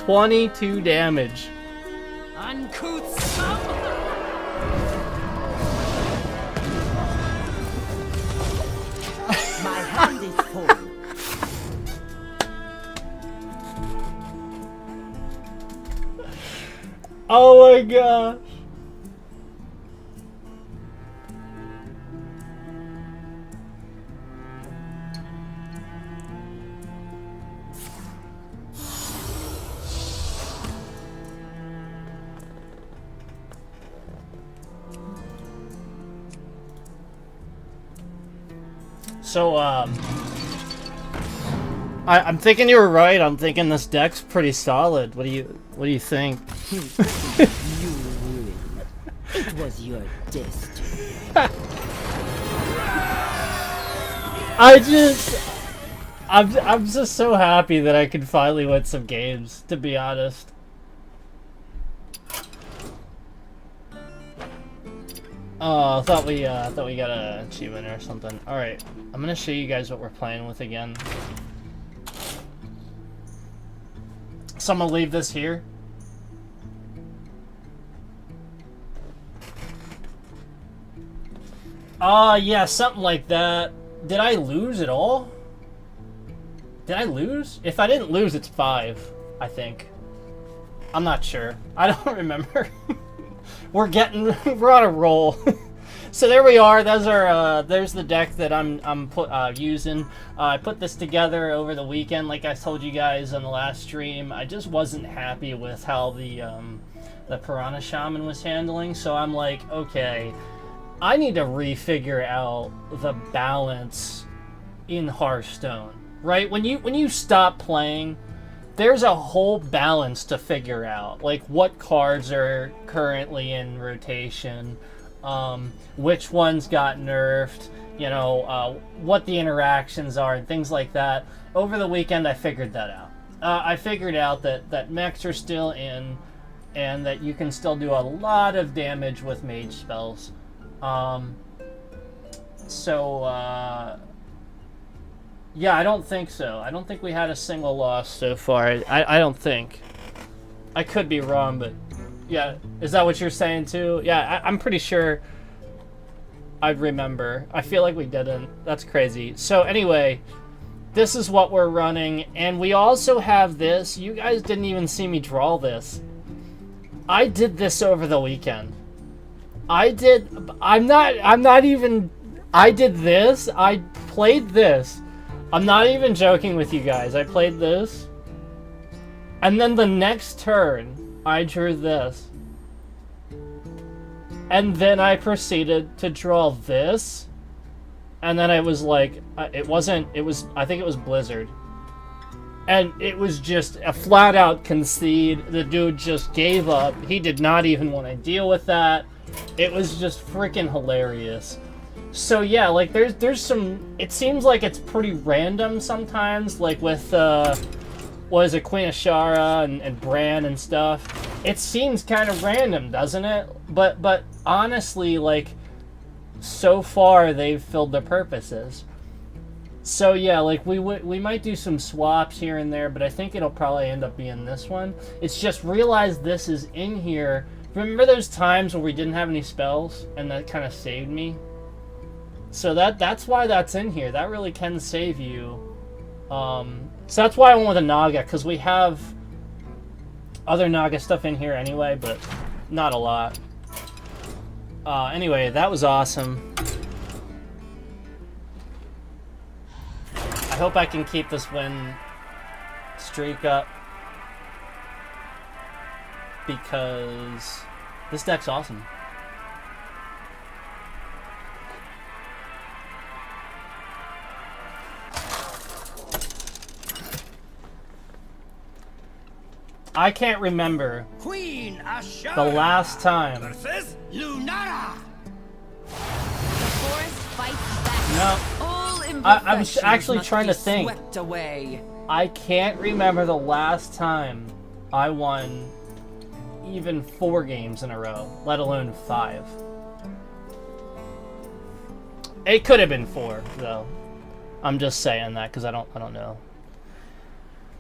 22 damage. Uncouth scum! My hand is full. Oh my god. So, I'm thinking you were right. I'm thinking this deck's pretty solid. What do you think? You win. It was your destiny. I'm just so happy that I could finally win some games, to be honest. Oh, I thought we got an achievement or something. All right, I'm gonna show you guys what we're playing with again. So I'm gonna leave this here. Yeah, something like that. Did I lose at all? Did I lose? If I didn't lose, it's 5, I think. I'm not sure. I don't remember. We're on a roll. So there we are. There's the deck that I'm using. I put this together over the weekend, like I told you guys on the last stream. I just wasn't happy with how the Piranha Shaman was handling. So I'm like, okay, I need to refigure out the balance in Hearthstone. Right? When you stop playing there's a whole balance to figure out, like what cards are currently in rotation, which ones got nerfed, you know, what the interactions are and things like that. Over the weekend, I figured that out. I figured out that mechs are still in, and that you can still do a lot of damage with mage spells. Yeah, I don't think so. I don't think we had a single loss so far. I don't think. I could be wrong, but yeah. Is that what you're saying too? Yeah, I'm pretty sure I'd remember. I feel like we didn't. That's crazy. So anyway, this is what we're running, and we also have this. You guys didn't even see me draw this. I did this over the weekend. I did this. I played this. I'm not even joking with you guys. I played this. And then the next turn, I drew this. And then I proceeded to draw this. And then it was like, I think it was Blizzard. And it was just a flat out concede. The dude just gave up. He did not even want to deal with that. It was just freaking hilarious. So yeah, like there's some, it seems like it's pretty random sometimes, like with what is it, Queen Ashara and Bran and stuff. It seems kind of random, doesn't it? But honestly, like, so far they've filled their purposes. So yeah, like we might do some swaps here and there, but I think it'll probably end up being this one. It's just realize this is in here. Remember those times where we didn't have any spells and that kind of saved me? So that's why that's in here. That really can save you. So that's why I went with a Naga, because we have other Naga stuff in here anyway, but not a lot. Anyway, that was awesome. I hope I can keep this win streak up, because this deck's awesome. I can't remember Queen Ashara the last time. versus Lunara. Forest fights back. No, All I was imperfections actually must trying be to think. Swept away. I can't remember the last time I won even 4 games in a row, let alone 5. It could have been 4, though. I'm just saying that because I don't know.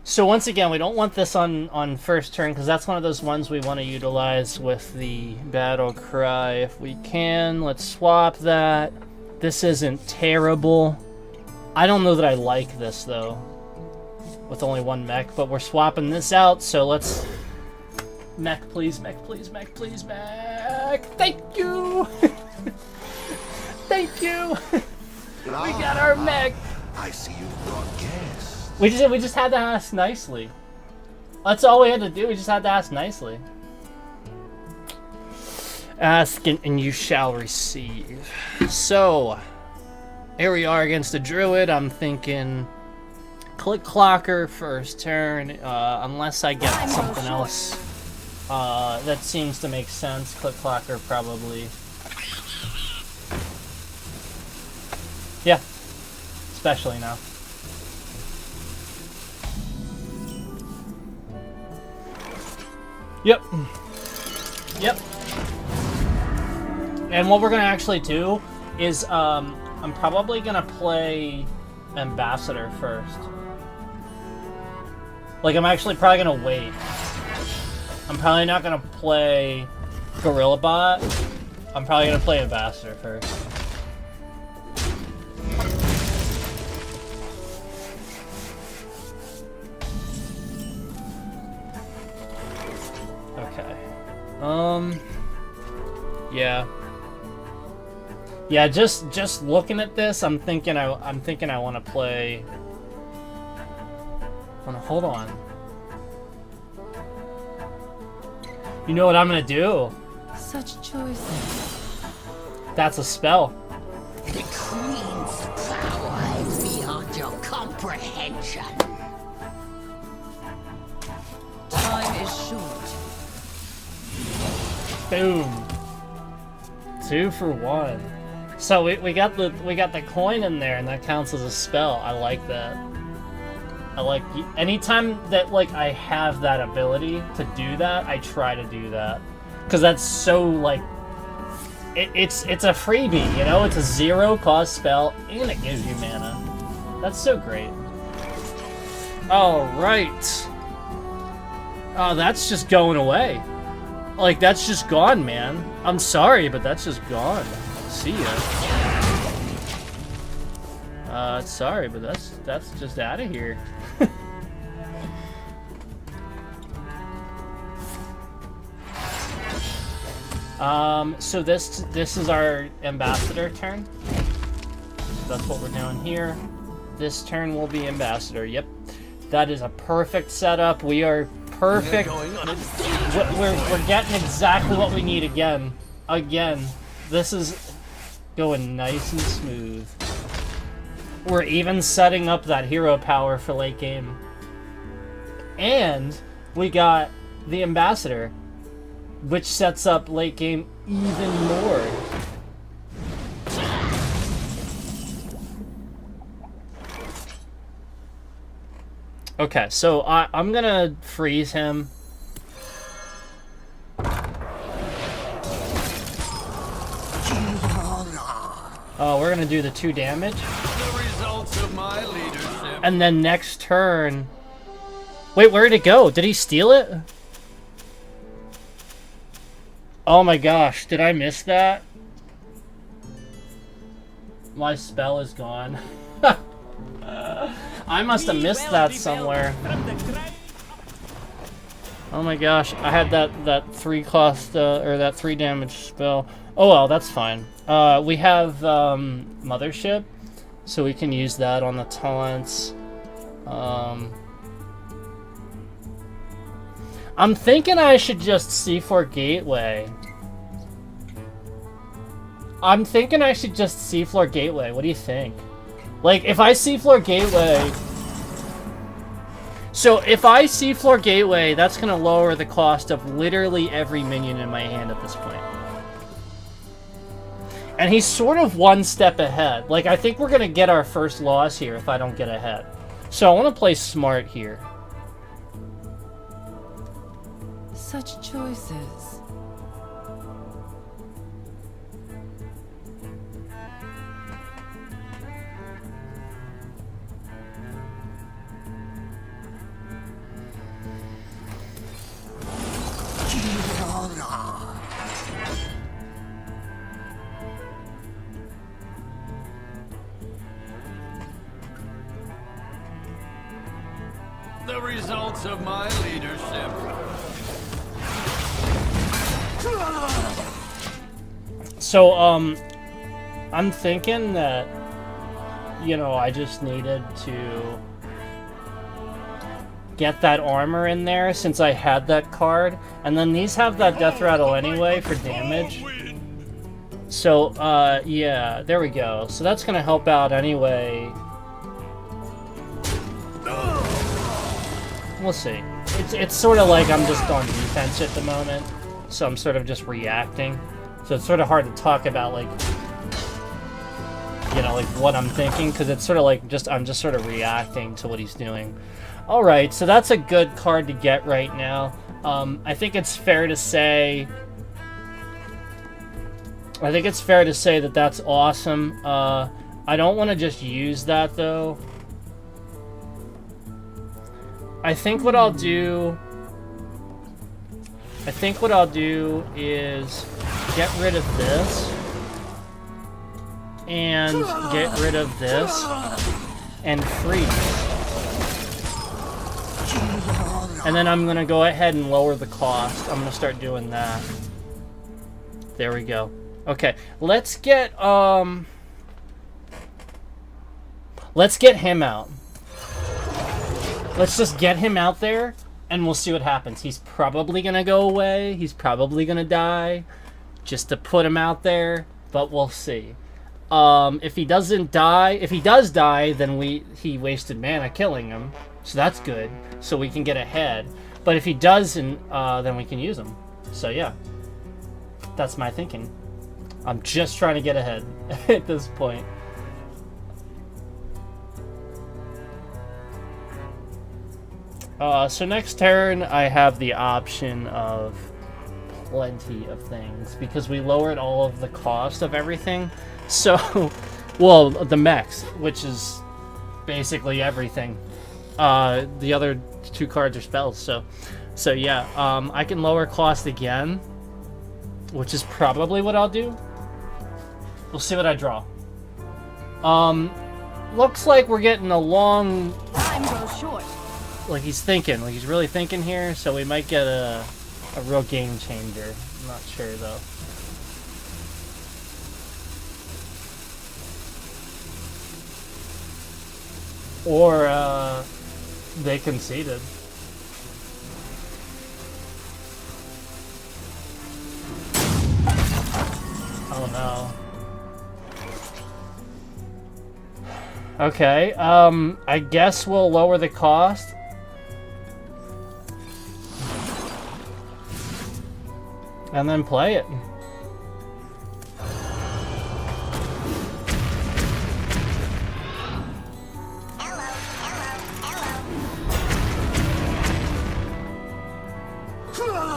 So once again, we don't want this on first turn, because that's one of those ones we want to utilize with the battle cry if we can. Let's swap that. This isn't terrible. I don't know that I like this, though, with only 1 mech, but we're swapping this out, so let's... Mech, please, mech, please, mech, please, mech! Thank you! Thank you! We got our mech! I see you've brought guests. We just had to ask nicely. That's all we had to do. We just had to ask nicely. Ask and you shall receive. So, here we are against the Druid. I'm thinking Click Clocker first turn, unless I get something else that seems to make sense. Click Clocker probably. Yeah, especially now. Yep. Yep. And what we're gonna actually do is, I'm probably gonna play Ambassador first. Like, I'm actually probably gonna wait. I'm probably not gonna play Gorilla Bot. I'm probably gonna play Ambassador first. Yeah, just looking at this, I'm thinking I want to play. Hold on. You know what I'm gonna do? Such choices. That's a spell. The Queen's power is beyond your comprehension. is short. Boom. 2 for 1. So we got the coin in there, and that counts as a spell. I like that. I like anytime that like I have that ability to do that, I try to do that because that's so like it's a freebie, you know. It's a 0 cost spell, and it gives you mana. That's so great. All right. Oh, that's just going away. Like, that's just gone, man. I'm sorry, but that's just gone. See ya. Sorry, but that's just out of here. So this is our ambassador turn. So that's what we're doing here. This turn will be ambassador. Yep. That is a perfect setup. We are perfect. We're getting exactly what we need again. This is going nice and smooth. We're even setting up that hero power for late game. And we got the ambassador, which sets up late game even more. Okay, so I'm gonna freeze him. Oh, we're gonna do the 2 damage. The results of my leadership. And then next turn... Wait, where'd it go? Did he steal it? Oh my gosh, did I miss that? My spell is gone. I must have missed that somewhere. Oh my gosh, I had that 3 cost or that 3 damage spell. Oh well, that's fine. We have Mothership, so we can use that on the taunts. I'm thinking I should just C4 Gateway. I'm thinking I should just C4 Gateway. What do you think? Like, if I C4 Gateway... So, if I C4 Gateway, that's going to lower the cost of literally every minion in my hand at this point. And he's sort of 1 step ahead. Like, I think we're going to get our first loss here if I don't get ahead. So, I want to play smart here. Such choices. The results of my leadership. So, I'm thinking that, you know, I just needed to get that armor in there since I had that card. And then these have that death rattle anyway for damage. So, yeah, there we go. So that's gonna help out anyway. We'll see. It's sort of like I'm just on defense at the moment, so I'm sort of just reacting. So it's sort of hard to talk about, like, you know, like what I'm thinking, because it's sort of like I'm just sort of reacting to what he's doing. All right, so that's a good card to get right now. I think it's fair to say. That that's awesome. I don't want to just use that though. I think what I'll do is get rid of this and get rid of this and freeze. And then I'm gonna go ahead and lower the cost. I'm gonna start doing that. There we go. Okay, let's get him out. Let's just get him out there, and we'll see what happens. He's probably going to go away. He's probably going to die, just to put him out there, but we'll see. If he does die, then he wasted mana killing him, so that's good, so we can get ahead. But if he doesn't, then we can use him. So yeah, that's my thinking. I'm just trying to get ahead at this point. So next turn, I have the option of plenty of things because we lowered all of the cost of everything. So, well, the mechs, which is basically everything. The other 2 cards are spells. So yeah, I can lower cost again, which is probably what I'll do. We'll see what I draw. Looks like we're getting a long. Time goes short. Like he's thinking, like he's really thinking here, so we might get a real game changer. I'm not sure though. Or they conceded. Oh no. Okay, I guess we'll lower the cost. And then play it.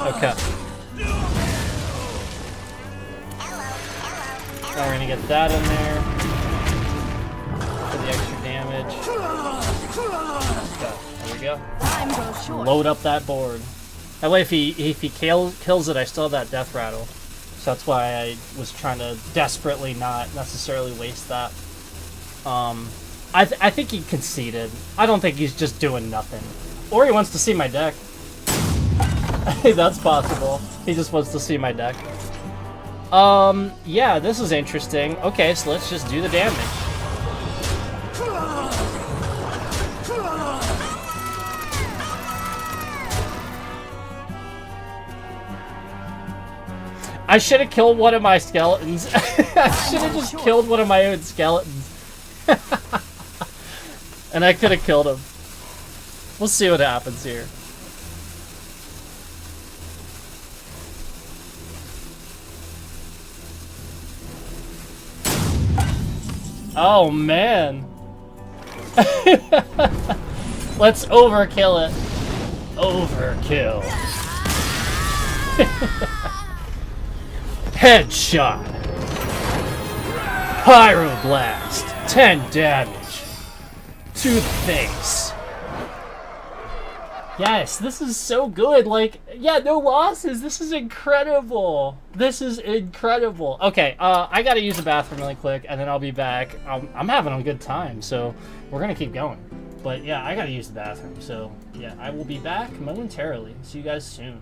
Okay. Now we're gonna get that in there for the extra damage. There we go. Time goes short. Load up that board. That way, if he kills it, I still have that death rattle. So that's why I was trying to desperately not necessarily waste that. I think he conceded. I don't think he's just doing nothing, or he wants to see my deck. That's possible. He just wants to see my deck. Yeah, this is interesting. Okay, so let's just do the damage. I should have killed one of my skeletons. I should have just killed one of my own skeletons. And I could have killed him. We'll see what happens here. Oh, man. Let's overkill it. Overkill. Headshot. Pyroblast. 10 damage. To the face. Yes, this is so good. Like, yeah, no losses. This is incredible. This is incredible. Okay, I gotta use the bathroom really quick, and then I'll be back. I'm having a good time, so we're gonna keep going. But yeah, I gotta use the bathroom. So yeah, I will be back momentarily. See you guys soon.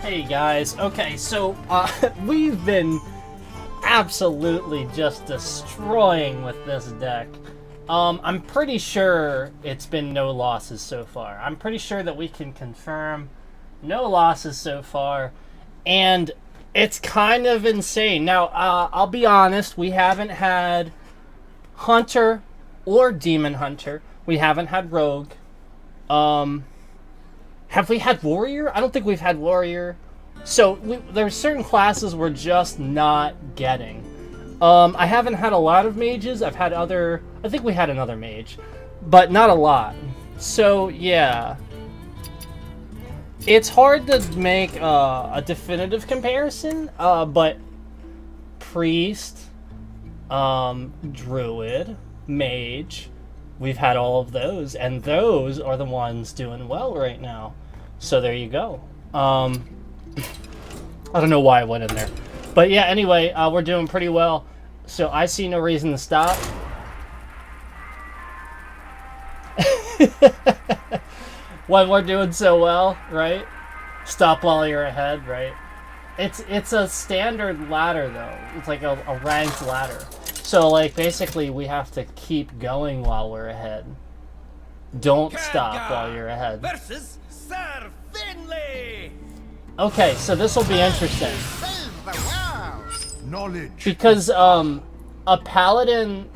Hey guys, okay, so we've been absolutely just destroying with this deck. I'm pretty sure it's been no losses so far. I'm pretty sure that we can confirm no losses so far, and it's kind of insane. Now, I'll be honest, we haven't had Hunter or Demon Hunter. We haven't had Rogue. Have we had Warrior? I don't think we've had Warrior. So there's certain classes we're just not getting. I haven't had a lot of mages. I've had other... I think we had another mage, but not a lot. So yeah, it's hard to make a definitive comparison. But priest, druid, mage, we've had all of those, and those are the ones doing well right now. So there you go. I don't know why I went in there. But yeah, anyway, we're doing pretty well. So I see no reason to stop. When we're doing so well, right? Stop while you're ahead, right? It's a standard ladder, though. It's like a ranked ladder. So, like, basically, we have to keep going while we're ahead. Don't stop while you're ahead. Versus Sir Finley. Okay, so this will be interesting. Knowledge. Because, a paladin,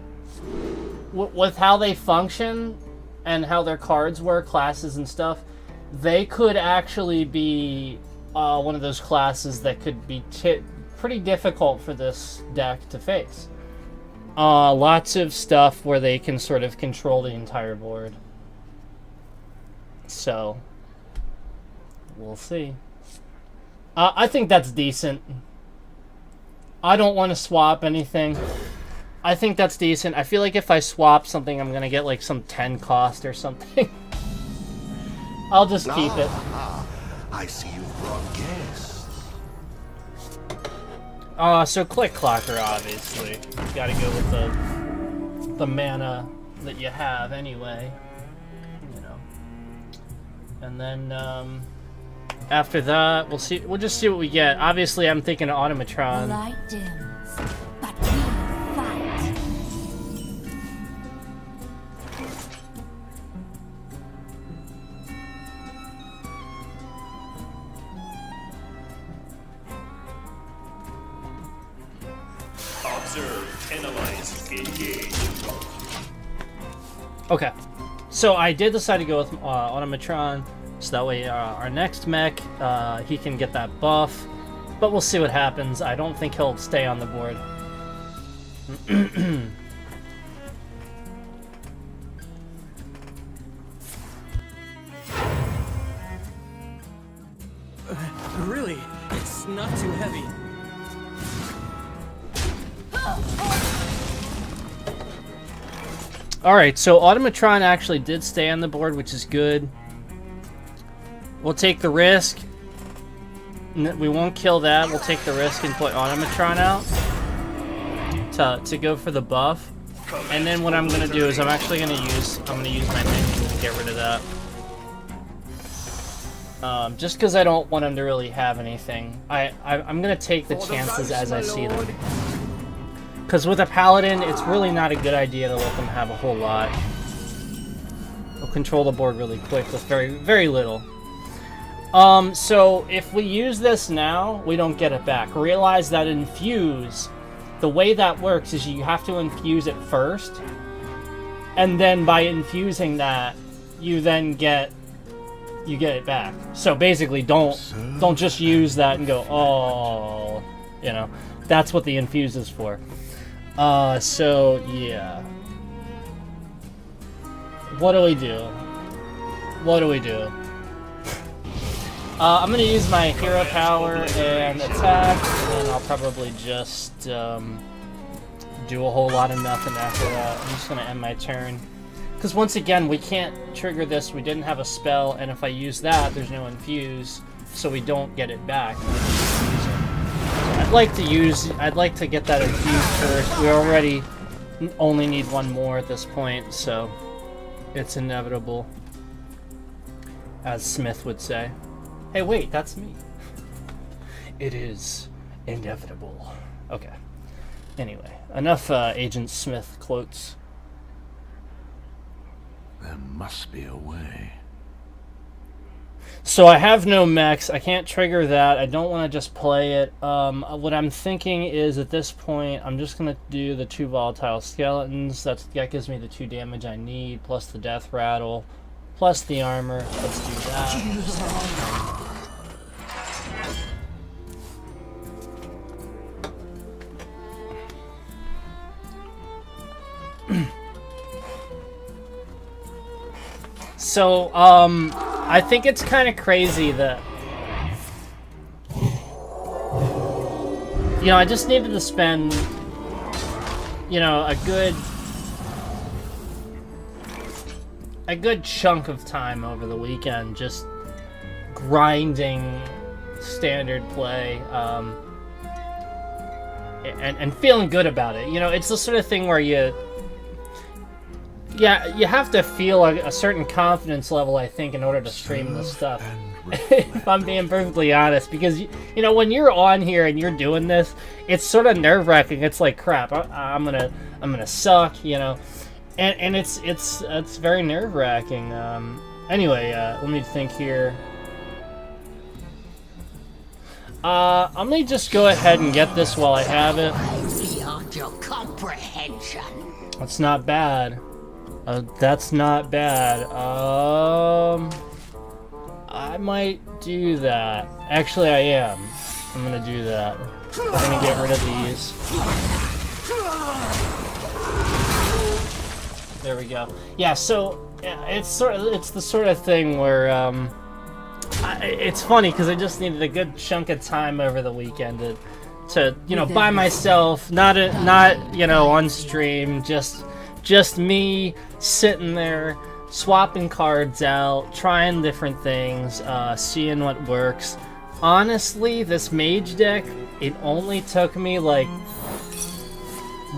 with how they function and how their cards work, classes and stuff, they could actually be one of those classes that could be pretty difficult for this deck to face. Lots of stuff where they can sort of control the entire board. So, we'll see. I think that's decent. I don't want to swap anything. I think that's decent. I feel like if I swap something, I'm going to get like some 10 cost or something. I'll just keep it. I see you've brought guests. So Click Clocker, obviously. You gotta go with the mana that you have anyway. You know. And then, after that, we'll see. We'll just see what we get. Obviously, I'm thinking Automatron. Light dims, but we fight. Observe, analyze, engage. Okay. So I did decide to go with Automatron, so that way our next mech, he can get that buff. But we'll see what happens. I don't think he'll stay on the board. Really, it's not too heavy. Alright, so Automatron actually did stay on the board, which is good. We'll take the risk. We won't kill that. We'll take the risk and put Automatron out to go for the buff. And then what I'm gonna do is I'm gonna use my Mech to get rid of that. Just because I don't want him to really have anything. I'm gonna take the chances as I see them. Because with a Paladin, it's really not a good idea to let them have a whole lot. They'll control the board really quick with very, very little. So if we use this now, we don't get it back. Realize that infuse, the way that works is you have to infuse it first, and then by infusing that, you then get it back. So basically, don't just use that and go, oh, you know, that's what the infuse is for. So yeah. What do we do? What do we do? I'm gonna use my hero power and attack, and I'll probably just do a whole lot of nothing after that. I'm just gonna end my turn. Because once again, we can't trigger this, we didn't have a spell, and if I use that, there's no infuse, so we don't get it back. I'd like to get that infused first. We already only need one more at this point, so it's inevitable, as Smith would say. Hey, wait, that's me. It is inevitable. Okay. Anyway, enough Agent Smith quotes. There must be a way. So I have no mechs. I can't trigger that. I don't want to just play it. What I'm thinking is at this point, I'm just going to do the 2 volatile skeletons. That gives me the 2 damage I need, plus the death rattle, plus the armor. Let's do that. So, I think it's kind of crazy that, I just needed to spend, a good chunk of time over the weekend just grinding standard play, and feeling good about it. It's the sort of thing where you have to feel a certain confidence level, I think, in order to stream this stuff. If I'm being perfectly honest, because when you're on here and you're doing this, it's sort of nerve-wracking. It's like, crap, I'm gonna suck, and it's very nerve-wracking. Anyway, let me think here. I'm gonna just go ahead and get this while I have it. Beyond your comprehension. That's not bad. That's not bad. I might do that. Actually, I am. I'm gonna do that. I'm gonna get rid of these. There we go. Yeah. So it's the sort of thing where it's funny because I just needed a good chunk of time over the weekend to by myself, not on stream, just me sitting there, swapping cards out, trying different things, seeing what works. Honestly, this Mage deck, it only took me like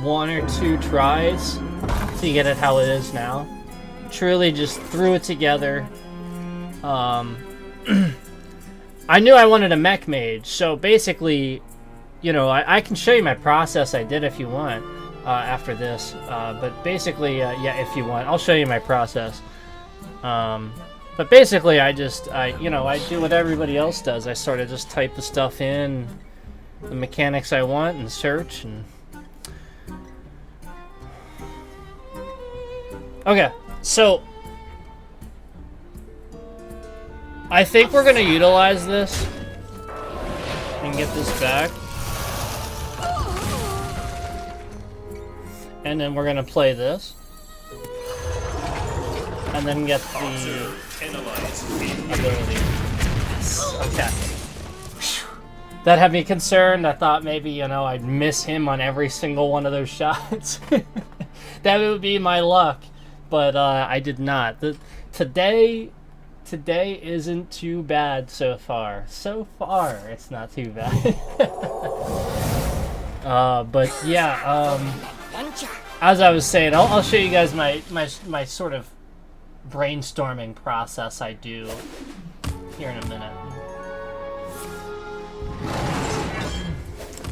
1 or 2 tries to get it how it is now. Truly just threw it together. I knew I wanted a Mech Mage, so basically, I can show you my process I did if you want. After this, but basically, yeah, if you want, I'll show you my process. But basically, I do what everybody else does. I sort of just type the stuff in, the mechanics I want, and search. And okay, so I think we're gonna utilize this and get this back. And then we're gonna play this, and then get the ability. Okay. That had me concerned. I thought maybe I'd miss him on every single one of those shots. That would be my luck, but I did not. Today isn't too bad so far. So far, it's not too bad. But yeah. As I was saying, I'll show you guys my sort of brainstorming process I do here in a minute.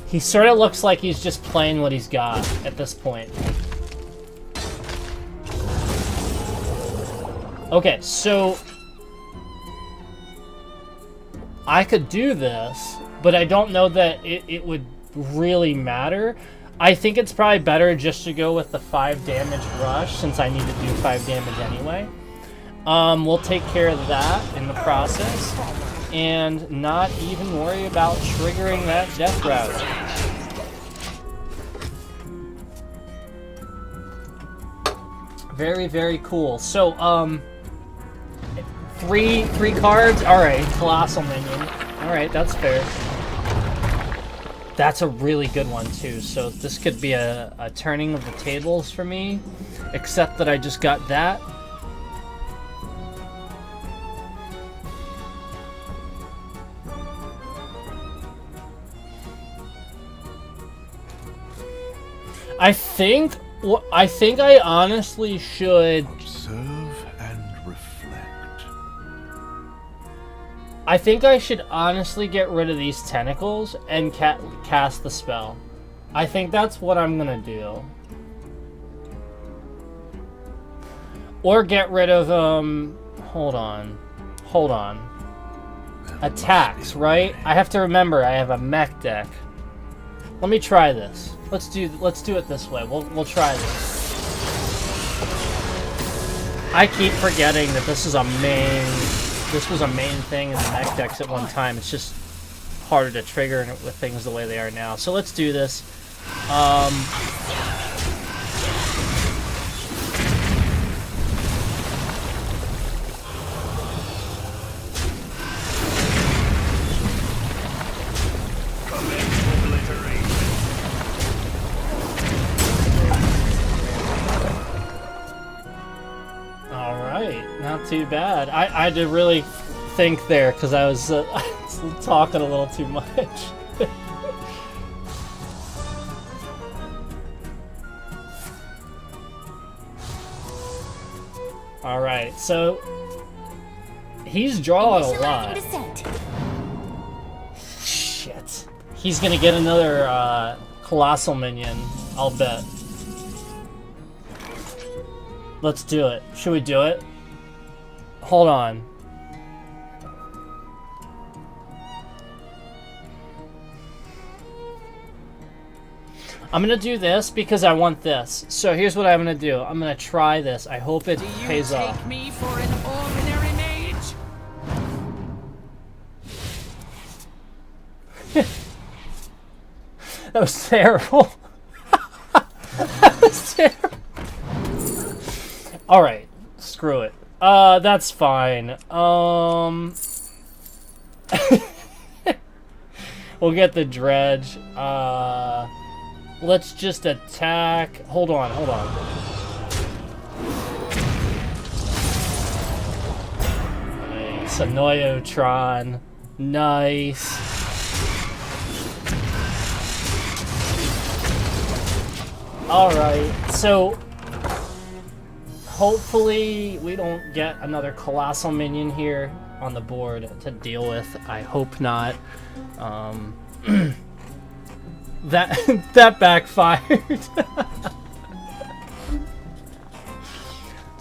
He sort of looks like he's just playing what he's got at this point. Okay, so I could do this, but I don't know that it would really matter. I think it's probably better just to go with the 5 damage rush, since I need to do 5 damage anyway. We'll take care of that in the process, and not even worry about triggering that death rattle. Very, very cool. So, 3 cards? Alright, Colossal Minion. Alright, that's fair. That's a really good one too, so this could be a turning of the tables for me, except that I just got that. I think I honestly should Observe and reflect. I think I should honestly get rid of these tentacles and cast the spell. I think that's what I'm gonna do. Or get rid of, hold on. Attacks, right? I have to remember I have a mech deck. Let me try this. Let's do it this way. We'll try this. I keep forgetting that this was a main thing in the mech decks at one time. It's just harder to trigger with things the way they are now. So let's do this. Not too bad. I had to really think there because I was talking a little too much. Alright, so he's drawing a lot. Shit. He's gonna get another colossal minion, I'll bet. Let's do it. Should we do it? Hold on. I'm gonna do this because I want this. So here's what I'm gonna do. I'm gonna try this. I hope it pays off. Take me for an ordinary mage? That was terrible. That was terrible. Alright, screw it. That's fine. We'll get the dredge. Let's just attack. Hold on. Nice. Anoyotron. Nice. Alright, so hopefully we don't get another colossal minion here on the board to deal with. I hope not. That backfired.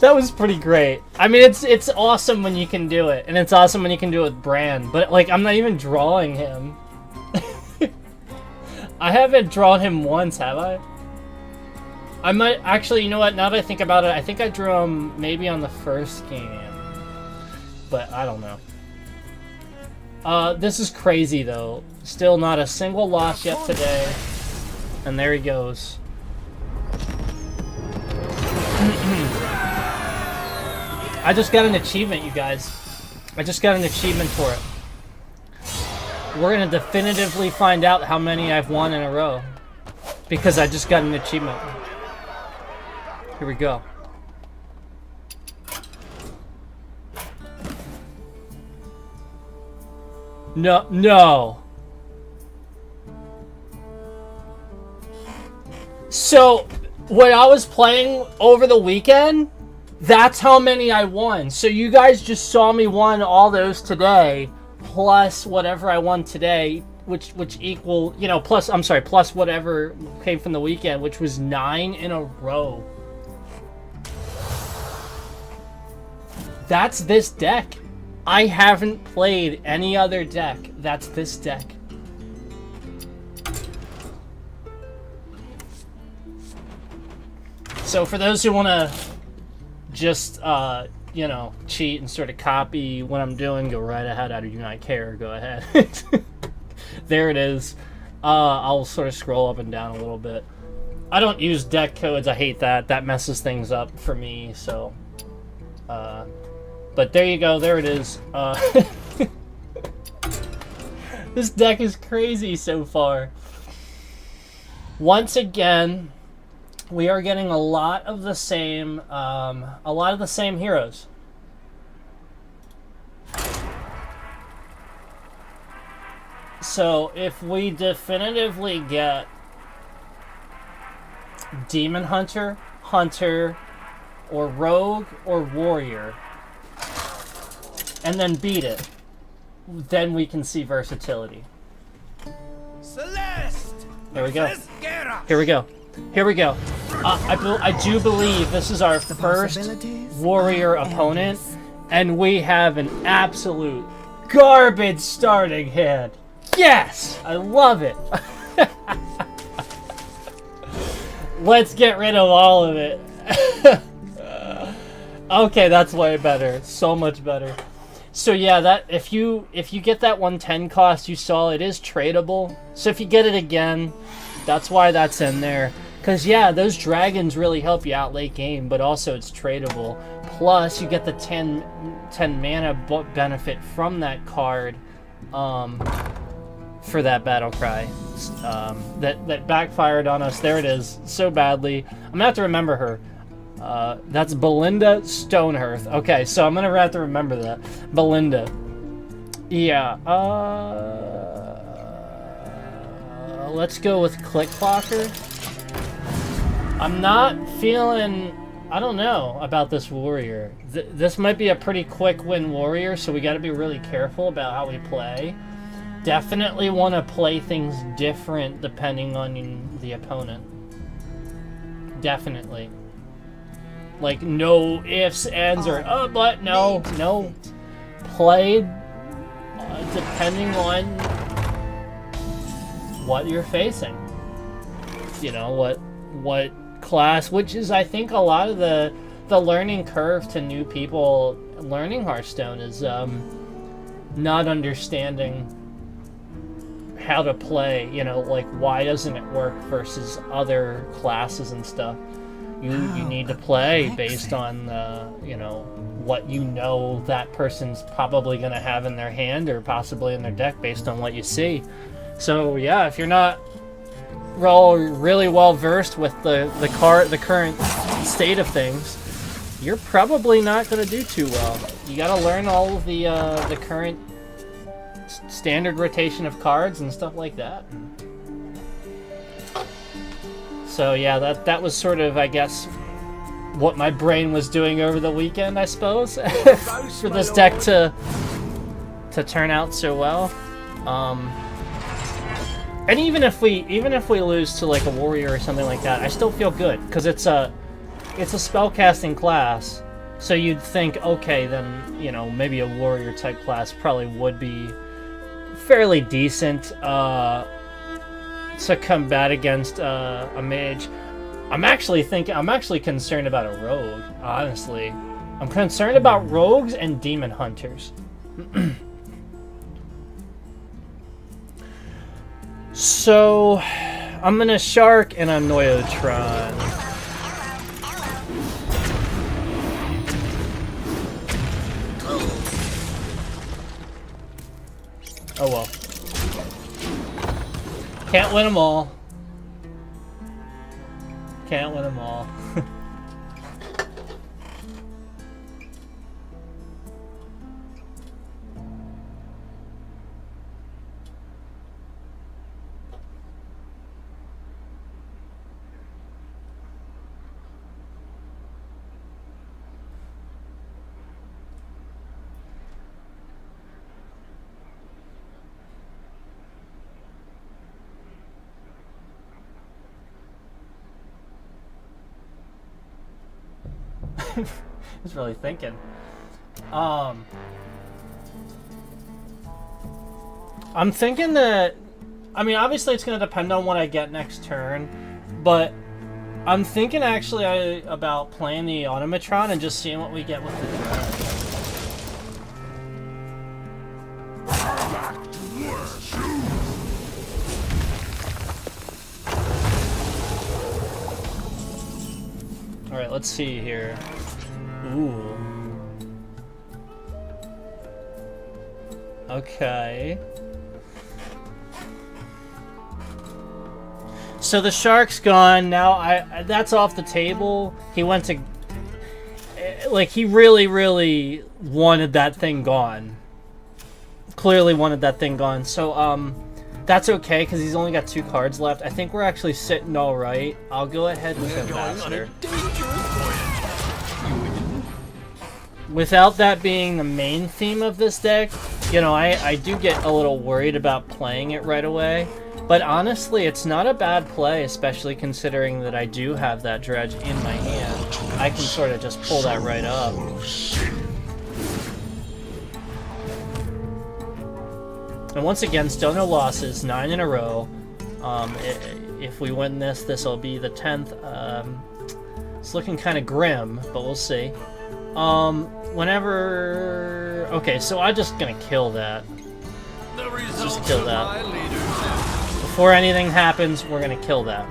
That was pretty great. I mean, it's awesome when you can do it, and it's awesome when you can do it with Bran, but like I'm not even drawing him. I haven't drawn him once, have I? I might actually, you know what, now that I think about it, I think I drew him maybe on the first game. But I don't know. This is crazy though. Still not a single loss yet today. And there he goes. I just got an achievement, you guys. I just got an achievement for it. We're gonna definitively find out how many I've won in a row. Because I just got an achievement. Here we go. No. So, when I was playing over the weekend, that's how many I won. So you guys just saw me won all those today, plus whatever I won today, which equal, you know, plus whatever came from the weekend, which was 9 in a row. That's this deck. I haven't played any other deck. That's this deck. So for those who want to just, you know, cheat and sort of copy what I'm doing, go right ahead. I do not care. Go ahead. There it is. I'll sort of scroll up and down a little bit. I don't use deck codes. I hate that. That messes things up for me. So, but there you go. There it is. This deck is crazy so far. Once again, we are getting a lot of the same heroes. So if we definitively get Demon Hunter, Hunter, or Rogue, or Warrior, and then beat it, then we can see versatility. Celeste! There we go. Geralt! Here we go. Here we go. I do believe this is our first warrior opponent, and we have an absolute garbage starting hand. Yes! I love it. Let's get rid of all of it. Okay, that's way better. So much better. So yeah, that if you get that 110 cost you saw, it is tradable. So if you get it again, that's why that's in there. Cause yeah, those dragons really help you out late game, but also it's tradable. Plus you get the 10 mana benefit from that card for that battle cry that backfired on us. There it is, so badly. I'm gonna have to remember her. That's Belinda Stonehearth. Okay, so I'm gonna have to remember that. Belinda. Yeah. Let's go with Click Clocker. I'm not feeling... I don't know about this warrior. This might be a pretty quick win warrior, so we gotta be really careful about how we play. Definitely want to play things different depending on the opponent. Definitely. Like, no ifs, ands, or but no. Play depending on what you're facing. You know, what class, which is, I think, a lot of the learning curve to new people learning Hearthstone is not understanding how to play, you know, like, why doesn't it work versus other classes and stuff. You need to play based on, you know, what you know that person's probably going to have in their hand or possibly in their deck based on what you see. So, yeah, if you're not really well versed with the current state of things, you're probably not going to do too well. You got to learn all of the current standard rotation of cards and stuff like that. So yeah, that was sort of, I guess, what my brain was doing over the weekend, I suppose, for this deck to turn out so well. And even if we lose to like a warrior or something like that, I still feel good because it's a spellcasting class. So you'd think, okay, then, you know, maybe a warrior type class probably would be fairly decent to combat against a mage. I'm actually concerned about a rogue, honestly. I'm concerned about rogues and demon hunters. So I'm gonna Shark and a Noyotron. Oh well. Can't win them all. Can't win them all. I was really thinking. I'm thinking that, I mean, obviously it's going to depend on what I get next turn, but I'm thinking actually about playing the Automatron and just seeing what we get with the draft. Alright, let's see here. Ooh. Okay. So the Shark's gone. Now that's off the table. He went to... Like, he really wanted that thing gone. Clearly wanted that thing gone. So, that's okay, because he's only got 2 cards left. I think we're actually sitting all right. I'll go ahead with Ambassador. Without that being the main theme of this deck, you know, I do get a little worried about playing it right away. But honestly, it's not a bad play, especially considering that I do have that dredge in my hand. I can sort of just pull that right up. And once again, still no losses, 9 in a row. If we win this, this will be the 10th. It's looking kind of grim, but we'll see. Whenever... Okay, so I'm just gonna kill that. Just kill that. Before anything happens, we're gonna kill that.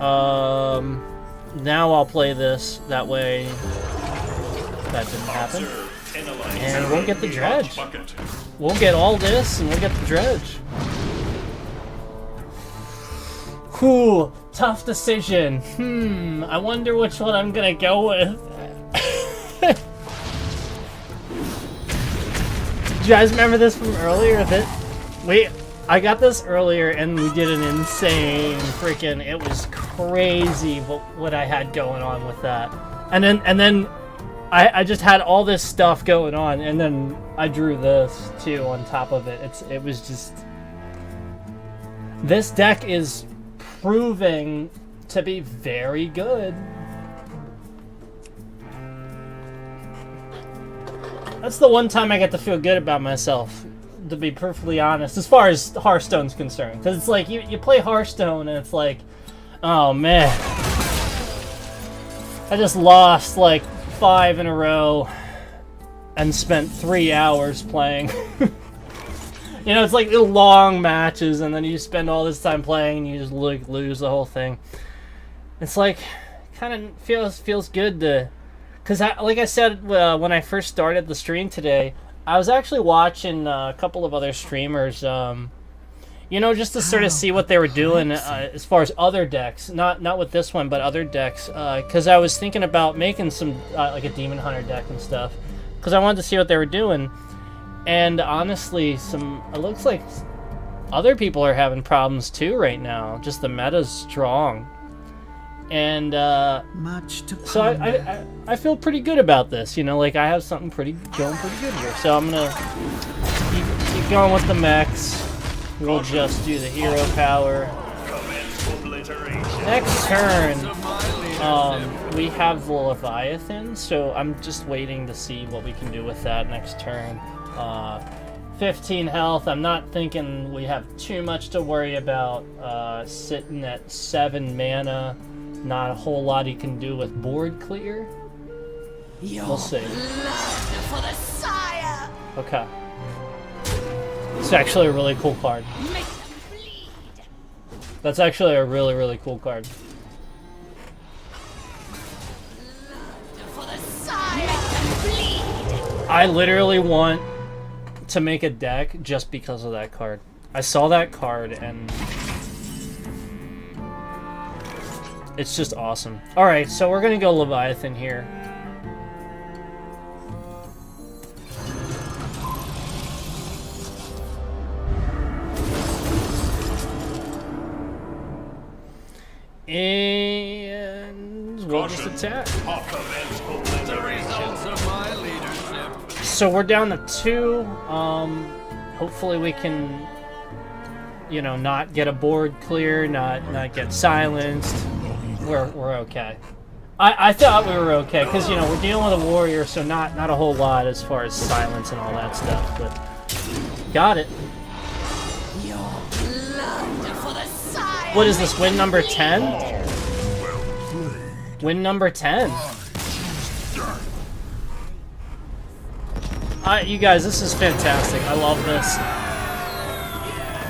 Now I'll play this, that way that didn't happen. And we'll get the dredge. We'll get all this, and we'll get the dredge. Whew, tough decision. I wonder which one I'm gonna go with. Do you guys remember this from earlier? I got this earlier, and we did an insane freaking. It was crazy what I had going on with that, and then I just had all this stuff going on, and then I drew this too on top of it. It was just. This deck is proving to be very good. That's the one time I get to feel good about myself, to be perfectly honest, as far as Hearthstone's concerned. Because it's like, you play Hearthstone and it's like, oh man. I just lost like 5 in a row and spent 3 hours playing. You know, it's like long matches and then you spend all this time playing and you just lose the whole thing. It's like, kind of feels good to... Because, like I said when I first started the stream today, I was actually watching a couple of other streamers, you know, just to sort of see what they were doing as far as other decks. Not with this one, but other decks. Because I was thinking about making some, like a Demon Hunter deck and stuff. Because I wanted to see what they were doing. And honestly, it looks like other people are having problems too right now. Just the meta's strong. And so I feel pretty good about this, you know, like I have something going pretty good here. So I'm gonna keep going with the mechs. We'll just do the hero power. Next turn, we have the Leviathan, so I'm just waiting to see what we can do with that next turn. 15 health. I'm not thinking we have too much to worry about. Sitting at 7 mana. Not a whole lot he can do with board clear. We'll see. For the sire. Okay. It's actually a really cool card. Make them bleed. That's actually a really, really cool card. For the sire. Make them bleed. I literally want to make a deck just because of that card. I saw that card and it's just awesome. Alright, so we're gonna go Leviathan here. And we'll just attack. The results of my leadership. So we're down to 2. Hopefully we can, you know, not get a board clear, not get silenced. We're okay. I thought we were okay because, you know, we're dealing with a warrior, so not a whole lot as far as silence and all that stuff, but got it. Your blood for the sire. What is this, win number 10? Win number 10. You guys, this is fantastic. I love this.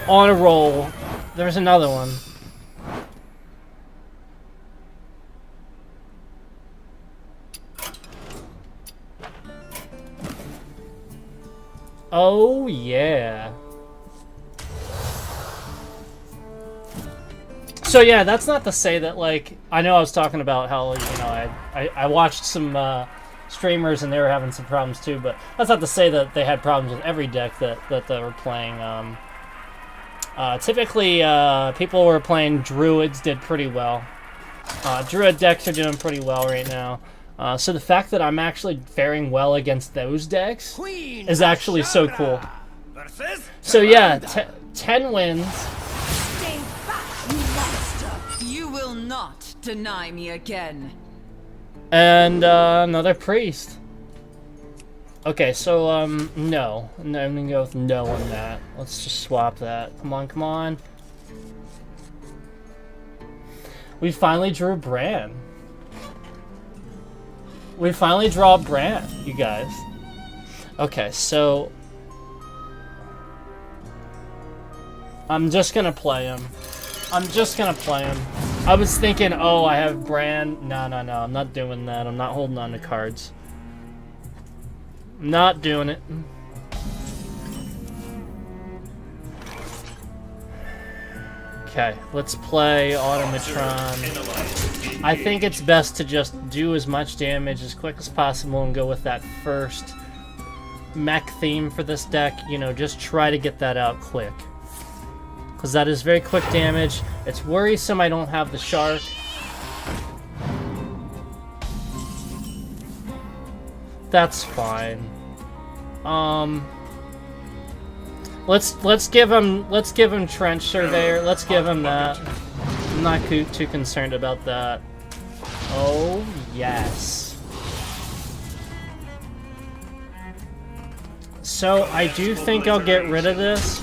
On a roll. There's another one. Oh, yeah. So, yeah, that's not to say that, like, I know I was talking about how, you know, I watched some streamers and they were having some problems too, but that's not to say that they had problems with every deck that they were playing. Typically, people who were playing Druids did pretty well. Druid decks are doing pretty well right now. So the fact that I'm actually faring well against those decks Queen is actually so Ashara cool. versus So yeah, Miranda. 10 wins. Stay back, you monster! You will not deny me again. And another priest. Okay, so no. No, I'm gonna go with no on that. Let's just swap that. Come on, come on. We finally drew Bran. We finally draw Bran, you guys. Okay, so I'm just gonna play him. I'm just gonna play him. I was thinking, oh, I have Bran. No, no, no. I'm not doing that. I'm not holding on to cards. I'm not doing it. Okay, let's play Automatron. I think it's best to just do as much damage as quick as possible and go with that first mech theme for this deck. You know, just try to get that out quick. Because that is very quick damage. It's worrisome I don't have the shark. That's fine. Let's give him Trench Surveyor. Let's give him that. I'm not too concerned about that. Oh yes. So I do think I'll get rid of this.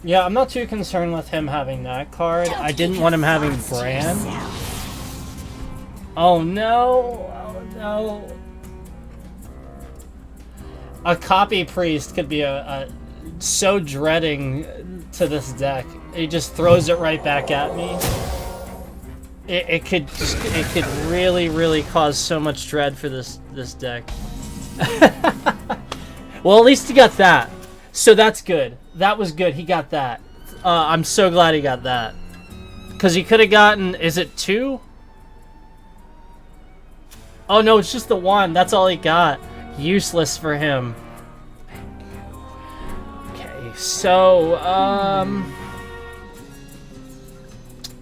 Yeah, I'm not too concerned with him having that card. I didn't want him having Bran. Oh no! Oh no! A copy priest could be so dreading to this deck. He just throws it right back at me. It could really cause so much dread for this deck. Well, at least he got that. So that's good. That was good. He got that. I'm so glad he got that. Because he could have gotten... Is it 2? Oh, no. It's just the 1. That's all he got. Useless for him. Okay. So,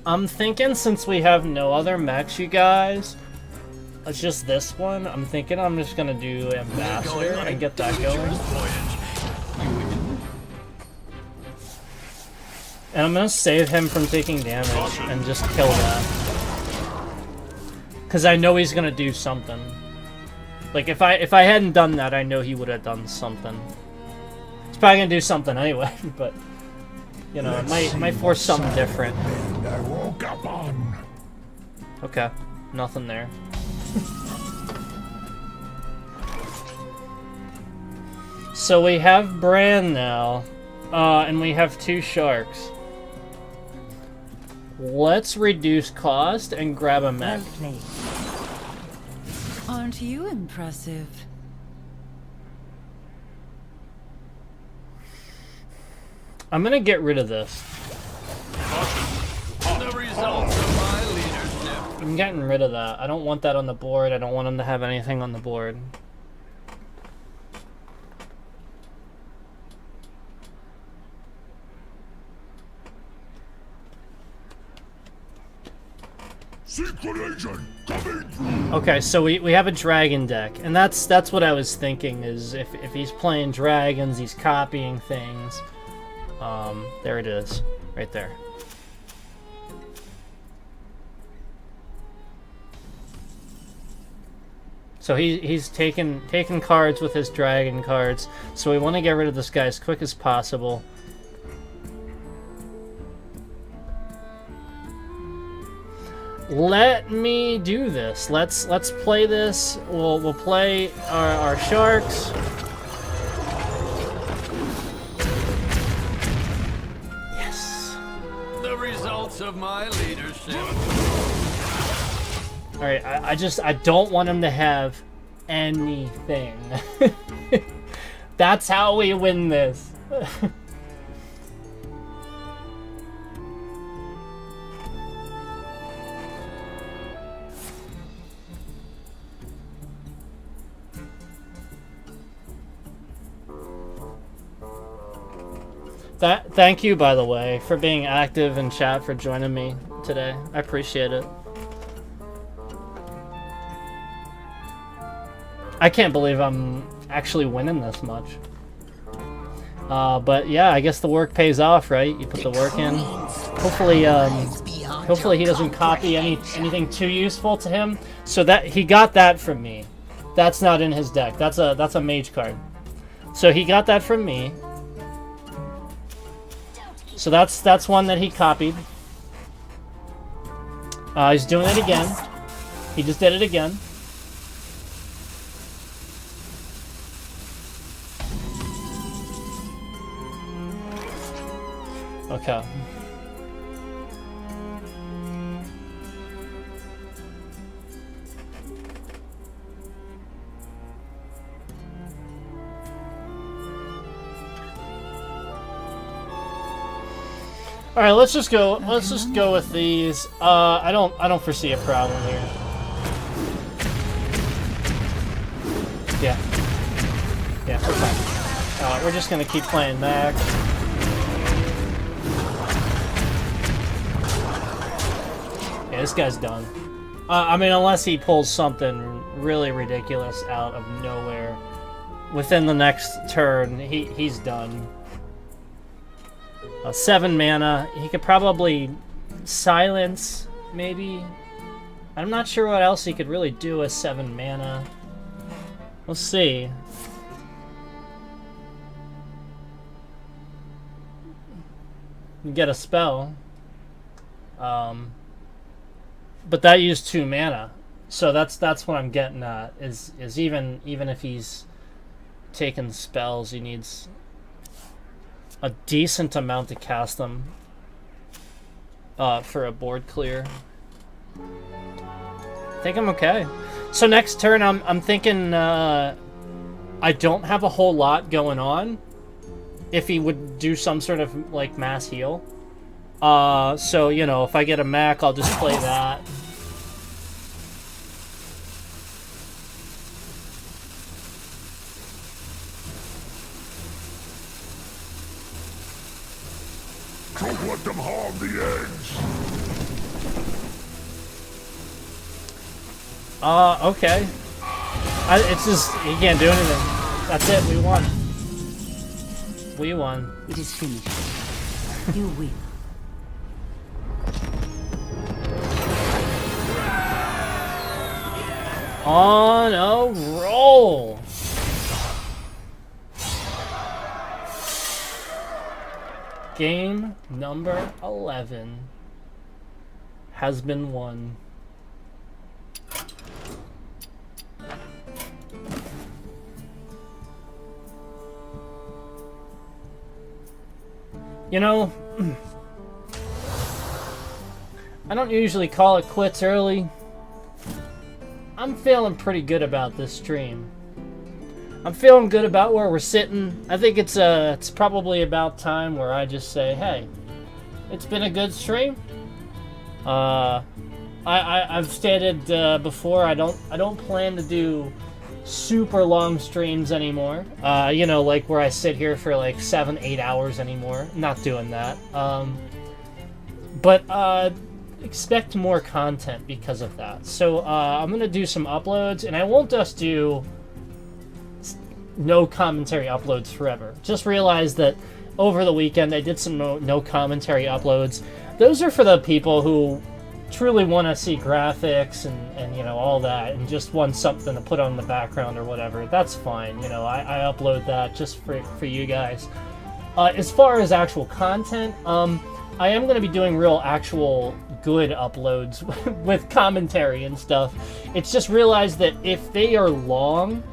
I'm thinking since we have no other mechs, you guys... It's just this one. I'm thinking I'm just going to do Ambassador and get that going. And I'm gonna save him from taking damage and just kill that. Cause I know he's gonna do something. Like if I hadn't done that, I know he would have done something. He's probably gonna do something anyway, but you know, it might force something different. I woke up on. Okay, nothing there. So we have Bran now, and we have 2 sharks. Let's reduce cost and grab a mech. Well played. Aren't you impressive? I'm gonna get rid of this. The results of my leadership. I'm getting rid of that. I don't want that on the board. I don't want him to have anything on the board. Secret agent coming through. Okay, so we have a dragon deck, and that's what I was thinking is if he's playing dragons, he's copying things. There it is, right there. So he's taking cards with his dragon cards. So we want to get rid of this guy as quick as possible. Let me do this. Let's play this. We'll play our sharks. Yes. The results of my leadership. All right. I don't want him to have anything. That's how we win this. Thank you, by the way, for being active in chat, for joining me today. I appreciate it. I can't believe I'm actually winning this much. But yeah, I guess the work pays off, right? You put the work in. Hopefully he doesn't copy anything too useful to him. So that he got that from me. That's not in his deck. That's a mage card. So he got that from me. So that's one that he copied. He's doing it again. He just did it again. Okay. All right, let's just go with these. I don't foresee a problem here. Yeah, we're fine. We're just gonna keep playing Mech. Yeah, this guy's done. I mean, unless he pulls something really ridiculous out of nowhere within the next turn, he's done. 7 mana. He could probably silence, maybe. I'm not sure what else he could really do with 7 mana. We'll see. You get a spell. But that used 2 mana. So that's what I'm getting at. Is even if he's taking spells, he needs a decent amount to cast them for a board clear. I think I'm okay. So next turn, I'm thinking I don't have a whole lot going on. If he would do some sort of like mass heal, so you know, if I get a Mech, I'll just play that. Don't let them harm the eggs. Okay. It's just, he can't do anything. That's it, we won. We won. It is finished. You win. On a roll. Game number 11 has been won. You know, I don't usually call it quits early. I'm feeling pretty good about this stream. I'm feeling good about where we're sitting. I think it's probably about time where I just say, hey, it's been a good stream. I've stated before, I don't plan to do super long streams anymore. You know, like where I sit here for like 7-8 hours anymore. Not doing that. But expect more content because of that. So I'm gonna do some uploads, and I won't just do no commentary uploads forever. Just realize that over the weekend I did some no commentary uploads. Those are for the people who truly want to see graphics and you know, all that, and just want something to put on the background or whatever. That's fine. You know, I upload that just for you guys. As far as actual content, I am going to be doing real actual good uploads with commentary and stuff. It's just realized that if they are long,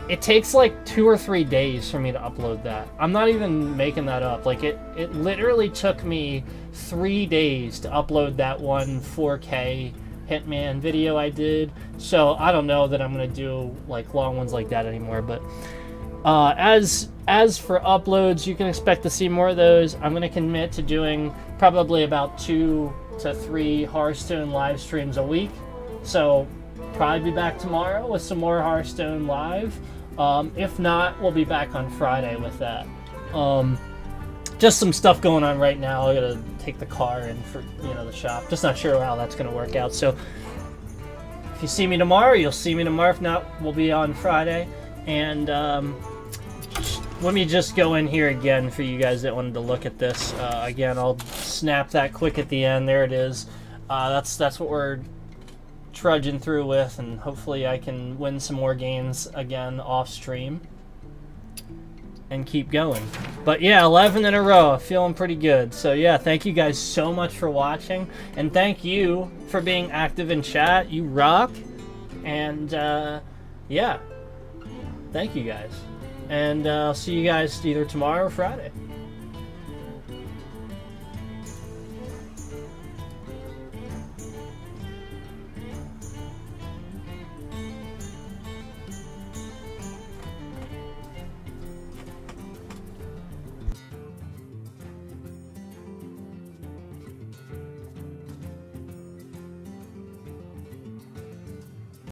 it takes like 2 or 3 days for me to upload that. I'm not even making that up. Like it literally took me 3 days to upload that one 4K Hitman video I did. So I don't know that I'm gonna do like long ones like that anymore. But as for uploads, you can expect to see more of those. I'm gonna commit to doing probably about 2 to 3 Hearthstone live streams a week. So probably be back tomorrow with some more Hearthstone live. If not, we'll be back on Friday with that. Just some stuff going on right now. I gotta take the car in for, you know, the shop. Just not sure how that's gonna work out. So if you see me tomorrow, you'll see me tomorrow. If not, we'll be on Friday. And let me just go in here again for you guys that wanted to look at this. Again, I'll snap that quick at the end. There it is. That's what we're trudging through with, and hopefully I can win some more games again off stream and keep going. But yeah, 11 in a row, feeling pretty good. So yeah, thank you guys so much for watching, and thank you for being active in chat. You rock. And yeah, thank you guys, and I'll see you guys either tomorrow or Friday.